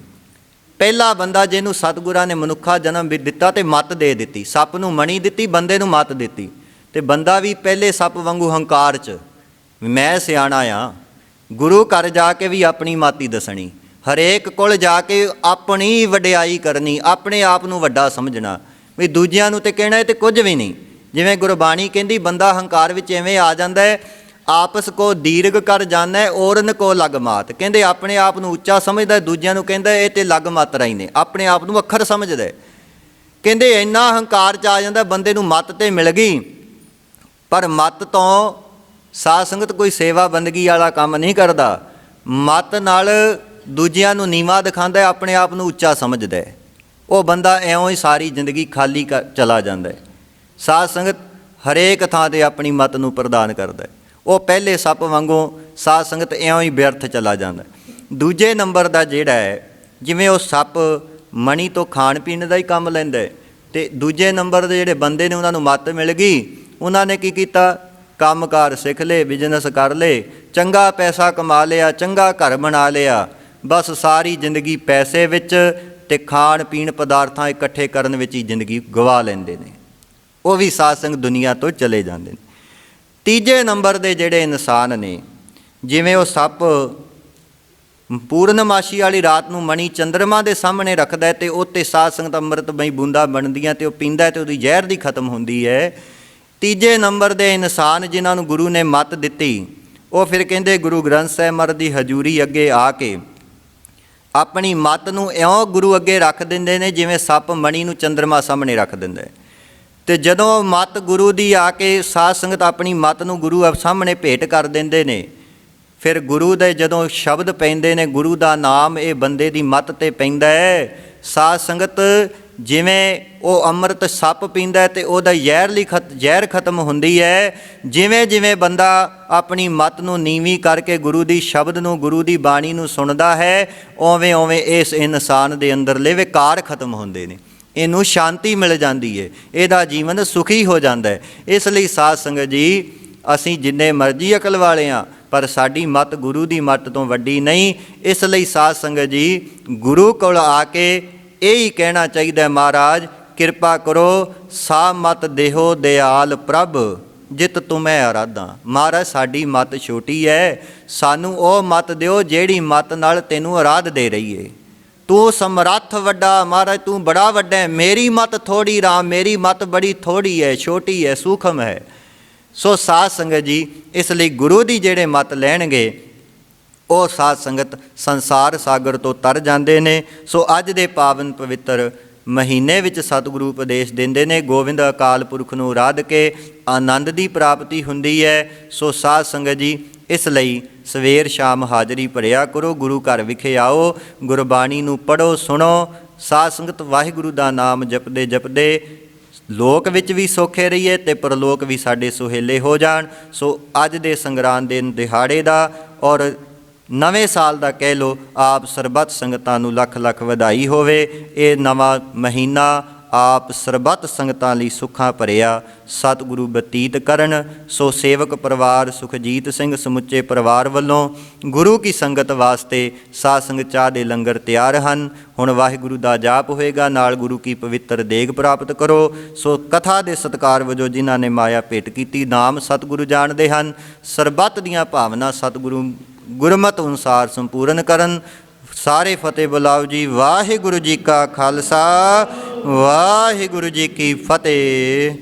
Speaker 1: ਪਹਿਲਾ ਬੰਦਾ ਜਿਹਨੂੰ ਸਤਿਗੁਰਾਂ ਨੇ ਮਨੁੱਖਾ ਜਨਮ ਵੀ ਦਿੱਤਾ ਅਤੇ ਮੱਤ ਦੇ ਦਿੱਤੀ, ਸੱਪ ਨੂੰ ਮਣੀ ਦਿੱਤੀ, ਬੰਦੇ ਨੂੰ ਮੱਤ ਦਿੱਤੀ, ਅਤੇ ਬੰਦਾ ਵੀ ਪਹਿਲੇ ਸੱਪ ਵਾਂਗੂ ਹੰਕਾਰ 'ਚ ਮੈਂ ਸਿਆਣਾ ਆ, ਗੁਰੂ ਘਰ ਜਾ ਕੇ ਵੀ ਆਪਣੀ ਮਾਤੀ ਦੱਸਣੀ, ਹਰੇਕ ਕੋਲ ਜਾ ਕੇ ਆਪਣੀ ਵਡਿਆਈ ਕਰਨੀ, ਆਪਣੇ ਆਪ ਨੂੰ ਵੱਡਾ ਸਮਝਣਾ, ਵੀ ਦੂਜਿਆਂ ਨੂੰ ਤੇ ਕਹਿਣਾ ਇਹ ਤੇ ਕੁਝ ਵੀ ਨਹੀਂ। ਜਿਵੇਂ ਗੁਰਬਾਣੀ ਕਹਿੰਦੀ ਬੰਦਾ ਹੰਕਾਰ ਵਿੱਚ ਐਵੇਂ ਆ ਜਾਂਦਾ ਹੈ, ਆਪਸ ਕੋ ਦੀਰਘ ਕਰ ਜਾਂਦਾ ਔਰਨ ਕੋ ਲਗ ਮਾਤ। ਕਹਿੰਦੇ ਆਪਣੇ ਆਪ ਨੂੰ ਉੱਚਾ ਸਮਝਦਾ, ਦੂਜਿਆਂ ਨੂੰ ਕਹਿੰਦਾ ਇਹ ਤੇ ਲਗ ਮਾਤਰਾ ਹੀ ਨੇ, ਆਪਣੇ ਆਪ ਨੂੰ ਅੱਖਰ ਸਮਝਦਾ। ਕਹਿੰਦੇ ਇੰਨਾ ਹੰਕਾਰ 'ਚ ਆ ਜਾਂਦਾ ਬੰਦੇ ਨੂੰ ਮੱਤ ਤੇ ਮਿਲ ਗਈ, ਪਰ ਮੱਤ ਤੋਂ ਸਾਧ ਸੰਗਤ ਕੋਈ ਸੇਵਾ ਬੰਦਗੀ ਵਾਲਾ ਕੰਮ ਨਹੀਂ ਕਰਦਾ। ਮੱਤ ਨਾਲ ਦੂਜਿਆਂ ਨੂੰ ਨੀਵਾਂ ਦਿਖਾਉਂਦਾ, ਆਪਣੇ ਆਪ ਨੂੰ ਉੱਚਾ ਸਮਝਦਾ। ਉਹ ਬੰਦਾ ਇਉਂ ਹੀ ਸਾਰੀ ਜ਼ਿੰਦਗੀ ਖਾਲੀ ਚਲਾ ਜਾਂਦਾ। ਸਾਧ ਸੰਗਤ ਹਰੇਕ ਥਾਂ 'ਤੇ ਆਪਣੀ ਮੱਤ ਨੂੰ ਪ੍ਰਦਾਨ ਕਰਦਾ। ਉਹ ਪਹਿਲੇ ਸੱਪ ਵਾਂਗੂ ਸਾਧ ਸੰਗਤ ਇਉਂ ਹੀ ਵਿਅਰਥ ਚਲਾ ਜਾਂਦਾ। ਦੂਜੇ ਨੰਬਰ ਦਾ ਜਿਹੜਾ ਹੈ, ਜਿਵੇਂ ਉਹ ਸੱਪ ਮਣੀ ਤੋਂ ਖਾਣ ਪੀਣ ਦਾ ਹੀ ਕੰਮ ਲੈਂਦਾ, ਅਤੇ ਦੂਜੇ ਨੰਬਰ ਦੇ ਜਿਹੜੇ ਬੰਦੇ ਨੇ ਉਹਨਾਂ ਨੂੰ ਮੱਤ ਮਿਲ ਗਈ, ਉਹਨਾਂ ਨੇ ਕੀ ਕੀਤਾ, ਕੰਮਕਾਰ ਸਿੱਖ ਲਏ, ਬਿਜ਼ਨਸ ਕਰ ਲਏ, ਚੰਗਾ ਪੈਸਾ ਕਮਾ ਲਿਆ, ਚੰਗਾ ਘਰ ਬਣਾ ਲਿਆ, ਬਸ ਸਾਰੀ ਜ਼ਿੰਦਗੀ ਪੈਸੇ ਵਿੱਚ ਅਤੇ ਖਾਣ ਪੀਣ ਪਦਾਰਥਾਂ ਇਕੱਠੇ ਕਰਨ ਵਿੱਚ ਹੀ ਜ਼ਿੰਦਗੀ ਗਵਾ ਲੈਂਦੇ ਨੇ। ਉਹ ਵੀ ਸਾਧ ਸੰਗਤ ਦੁਨੀਆ ਤੋਂ ਚਲੇ ਜਾਂਦੇ ਨੇ। ਤੀਜੇ ਨੰਬਰ ਦੇ ਜਿਹੜੇ ਇਨਸਾਨ ਨੇ, ਜਿਵੇਂ ਉਹ ਸੱਪ ਪੂਰਨਮਾਸ਼ੀ ਵਾਲੀ ਰਾਤ ਨੂੰ ਮਣੀ ਚੰਦਰਮਾ ਦੇ ਸਾਹਮਣੇ ਰੱਖਦਾ ਅਤੇ ਉੱਤੇ ਸਾਧ ਸੰਗਤ ਅੰਮ੍ਰਿਤਮਈ ਬੂੰਦਾਂ ਬਣਦੀਆਂ ਅਤੇ ਉਹ ਪੀਂਦਾ ਅਤੇ ਉਹਦੀ ਜ਼ਹਿਰ ਦੀ ਖਤਮ ਹੁੰਦੀ ਹੈ। ਤੀਜੇ ਨੰਬਰ ਦੇ ਇਨਸਾਨ ਜਿਨ੍ਹਾਂ ਨੂੰ ਗੁਰੂ ਨੇ ਮੱਤ ਦਿੱਤੀ, ਉਹ ਫਿਰ ਕਹਿੰਦੇ ਗੁਰੂ ਗ੍ਰੰਥ ਸਾਹਿਬ ਮਹਾਰਾਜ ਦੀ ਹਜ਼ੂਰੀ ਅੱਗੇ ਆ ਕੇ ਆਪਣੀ ਮੱਤ ਨੂੰ ਇਉਂ ਗੁਰੂ ਅੱਗੇ ਰੱਖ ਦਿੰਦੇ ਨੇ ਜਿਵੇਂ ਸੱਪ ਮਣੀ ਨੂੰ ਚੰਦਰਮਾ ਸਾਹਮਣੇ ਰੱਖ ਦਿੰਦਾ। ਅਤੇ ਜਦੋਂ ਮੱਤ ਗੁਰੂ ਦੀ ਆ ਕੇ ਸਾਧ ਸੰਗਤ ਆਪਣੀ ਮੱਤ ਨੂੰ ਗੁਰੂ ਸਾਹਮਣੇ ਭੇਟ ਕਰ ਦਿੰਦੇ ਨੇ, ਫਿਰ ਗੁਰੂ ਦੇ ਜਦੋਂ ਸ਼ਬਦ ਪੈਂਦੇ ਨੇ, ਗੁਰੂ ਦਾ ਨਾਮ ਇਹ ਬੰਦੇ ਦੀ ਮੱਤ 'ਤੇ ਪੈਂਦਾ ਹੈ, ਸਾਧ ਸੰਗਤ ਜਿਵੇਂ ਉਹ ਅੰਮ੍ਰਿਤ ਸੱਪ ਪੀਂਦਾ ਅਤੇ ਉਹਦਾ ਜ਼ਹਿਰ ਖਤਮ ਹੁੰਦੀ ਹੈ, ਜਿਵੇਂ ਜਿਵੇਂ ਬੰਦਾ ਆਪਣੀ ਮੱਤ ਨੂੰ ਨੀਵੀਂ ਕਰਕੇ ਗੁਰੂ ਦੀ ਸ਼ਬਦ ਨੂੰ, ਗੁਰੂ ਦੀ ਬਾਣੀ ਨੂੰ ਸੁਣਦਾ ਹੈ, ਉਵੇਂ ਉਵੇਂ ਇਸ ਇਨਸਾਨ ਦੇ ਅੰਦਰਲੇ ਵਿਕਾਰ ਖਤਮ ਹੁੰਦੇ ਨੇ, ਇਹਨੂੰ ਸ਼ਾਂਤੀ ਮਿਲ ਜਾਂਦੀ ਹੈ, ਇਹਦਾ ਜੀਵਨ ਸੁਖੀ ਹੋ ਜਾਂਦਾ ਹੈ। ਇਸ ਲਈ ਸਾਧ ਸੰਗਤ ਜੀ, ਅਸੀਂ ਜਿੰਨੇ ਮਰਜ਼ੀ ਅਕਲ ਵਾਲੇ ਹਾਂ, ਪਰ ਸਾਡੀ ਮੱਤ ਗੁਰੂ ਦੀ ਮੱਤ ਤੋਂ ਵੱਡੀ ਨਹੀਂ। ਇਸ ਲਈ ਸਾਧ ਸੰਗਤ ਜੀ, ਗੁਰੂ ਕੋਲ ਆ ਕੇ ਇਹੀ ਕਹਿਣਾ ਚਾਹੀਦਾ, ਮਹਾਰਾਜ ਕਿਰਪਾ ਕਰੋ, ਸਾ ਮਤ ਦੇਹੋ ਦਿਆਲ ਪ੍ਰਭ ਜਿਤ ਤੁਮੈ ਅਰਾਧਾਂ। ਮਹਾਰਾਜ ਸਾਡੀ ਮੱਤ ਛੋਟੀ ਹੈ, ਸਾਨੂੰ ਉਹ ਮੱਤ ਦਿਓ ਜਿਹੜੀ ਮੱਤ ਨਾਲ ਤੈਨੂੰ ਅਰਾਧ ਦੇ ਰਹੀ ਹੈ। ਤੂੰ ਸਮਰੱਥ ਵੱਡਾ, ਮਹਾਰਾਜ ਤੂੰ ਬੜਾ ਵੱਡਾ ਹੈ, ਮੇਰੀ ਮੱਤ ਥੋੜੀ ਰਾਮ, ਮੇਰੀ ਮੱਤ ਬੜੀ ਥੋੜੀ ਹੈ, ਛੋਟੀ ਹੈ, ਸੂਖਮ ਹੈ। ਸੋ ਸਾਧ ਸੰਗਤ ਜੀ, ਇਸ ਲਈ ਗੁਰੂ ਦੀ ਜਿਹੜੇ ਮੱਤ ਲੈਣਗੇ, ਉਹ ਸਾਧ ਸੰਗਤ ਸੰਸਾਰ ਸਾਗਰ ਤੋਂ ਤਰ ਜਾਂਦੇ ਨੇ। ਸੋ ਅੱਜ ਦੇ ਪਾਵਨ ਪਵਿੱਤਰ ਮਹੀਨੇ ਵਿੱਚ ਸਤਿਗੁਰੂ ਉਪਦੇਸ਼ ਦਿੰਦੇ ਨੇ, ਗੋਬਿੰਦ ਅਕਾਲ ਪੁਰਖ ਨੂੰ ਆਰਾਧ ਕੇ ਆਨੰਦ ਦੀ ਪ੍ਰਾਪਤੀ ਹੁੰਦੀ ਹੈ। ਸੋ ਸਾਧ ਸੰਗਤ ਜੀ, ਇਸ ਲਈ ਸਵੇਰ ਸ਼ਾਮ ਹਾਜ਼ਰੀ ਭਰਿਆ ਕਰੋ, ਗੁਰੂ ਘਰ ਵਿਖੇ ਆਓ, ਗੁਰਬਾਣੀ ਨੂੰ ਪੜ੍ਹੋ, ਸੁਣੋ। ਸਾਧ ਸੰਗਤ ਵਾਹਿਗੁਰੂ ਦਾ ਨਾਮ ਜਪਦੇ ਜਪਦੇ ਲੋਕ ਵਿੱਚ ਵੀ ਸੌਖੇ ਰਹੀਏ ਅਤੇ ਪਰਲੋਕ ਵੀ ਸਾਡੇ ਸੁਹੇਲੇ ਹੋ ਜਾਣ। ਸੋ ਅੱਜ ਦੇ ਸੰਗਰਾਂਦ ਦੇ ਦਿਹਾੜੇ ਦਾ ਔਰ ਨਵੇਂ ਸਾਲ ਦਾ ਕਹਿ ਲਓ, ਆਪ ਸਰਬੱਤ ਸੰਗਤਾਂ ਨੂੰ ਲੱਖ ਲੱਖ ਵਧਾਈ ਹੋਵੇ। ਇਹ ਨਵਾਂ ਮਹੀਨਾ ਆਪ ਸਰਬੱਤ ਸੰਗਤਾਂ ਲਈ ਸੁੱਖਾਂ ਭਰਿਆ ਸਤਿਗੁਰੂ ਬਤੀਤ ਕਰਨ। ਸੋ ਸੇਵਕ ਪਰਿਵਾਰ ਸੁਖਜੀਤ ਸਿੰਘ ਸਮੁੱਚੇ ਪਰਿਵਾਰ ਵੱਲੋਂ ਗੁਰੂ ਕੀ ਸੰਗਤ ਵਾਸਤੇ ਸਾਧ ਸੰਗਤ ਚਾਹ ਦੇ ਲੰਗਰ ਤਿਆਰ ਹਨ। ਹੁਣ ਵਾਹਿਗੁਰੂ ਦਾ ਜਾਪ ਹੋਏਗਾ, ਨਾਲ ਗੁਰੂ ਕੀ ਪਵਿੱਤਰ ਦੇਗ ਪ੍ਰਾਪਤ ਕਰੋ। ਸੋ ਕਥਾ ਦੇ ਸਤਿਕਾਰ ਵਜੋਂ ਜਿਨ੍ਹਾਂ ਨੇ ਮਾਇਆ ਭੇਟ ਕੀਤੀ, ਨਾਮ ਸਤਿਗੁਰੂ ਜਾਣਦੇ ਹਨ। ਸਰਬੱਤ ਦੀਆਂ ਭਾਵਨਾ ਸਤਿਗੁਰੂ ਗੁਰਮਤਿ ਅਨੁਸਾਰ ਸੰਪੂਰਨ ਕਰਨ। ਸਾਰੇ ਫਤਿਹ ਬੁਲਾਓ ਜੀ। ਵਾਹਿਗੁਰੂ ਜੀ ਕਾ ਖਾਲਸਾ, ਵਾਹਿਗੁਰੂ ਜੀ ਕੀ ਫਤਿਹ।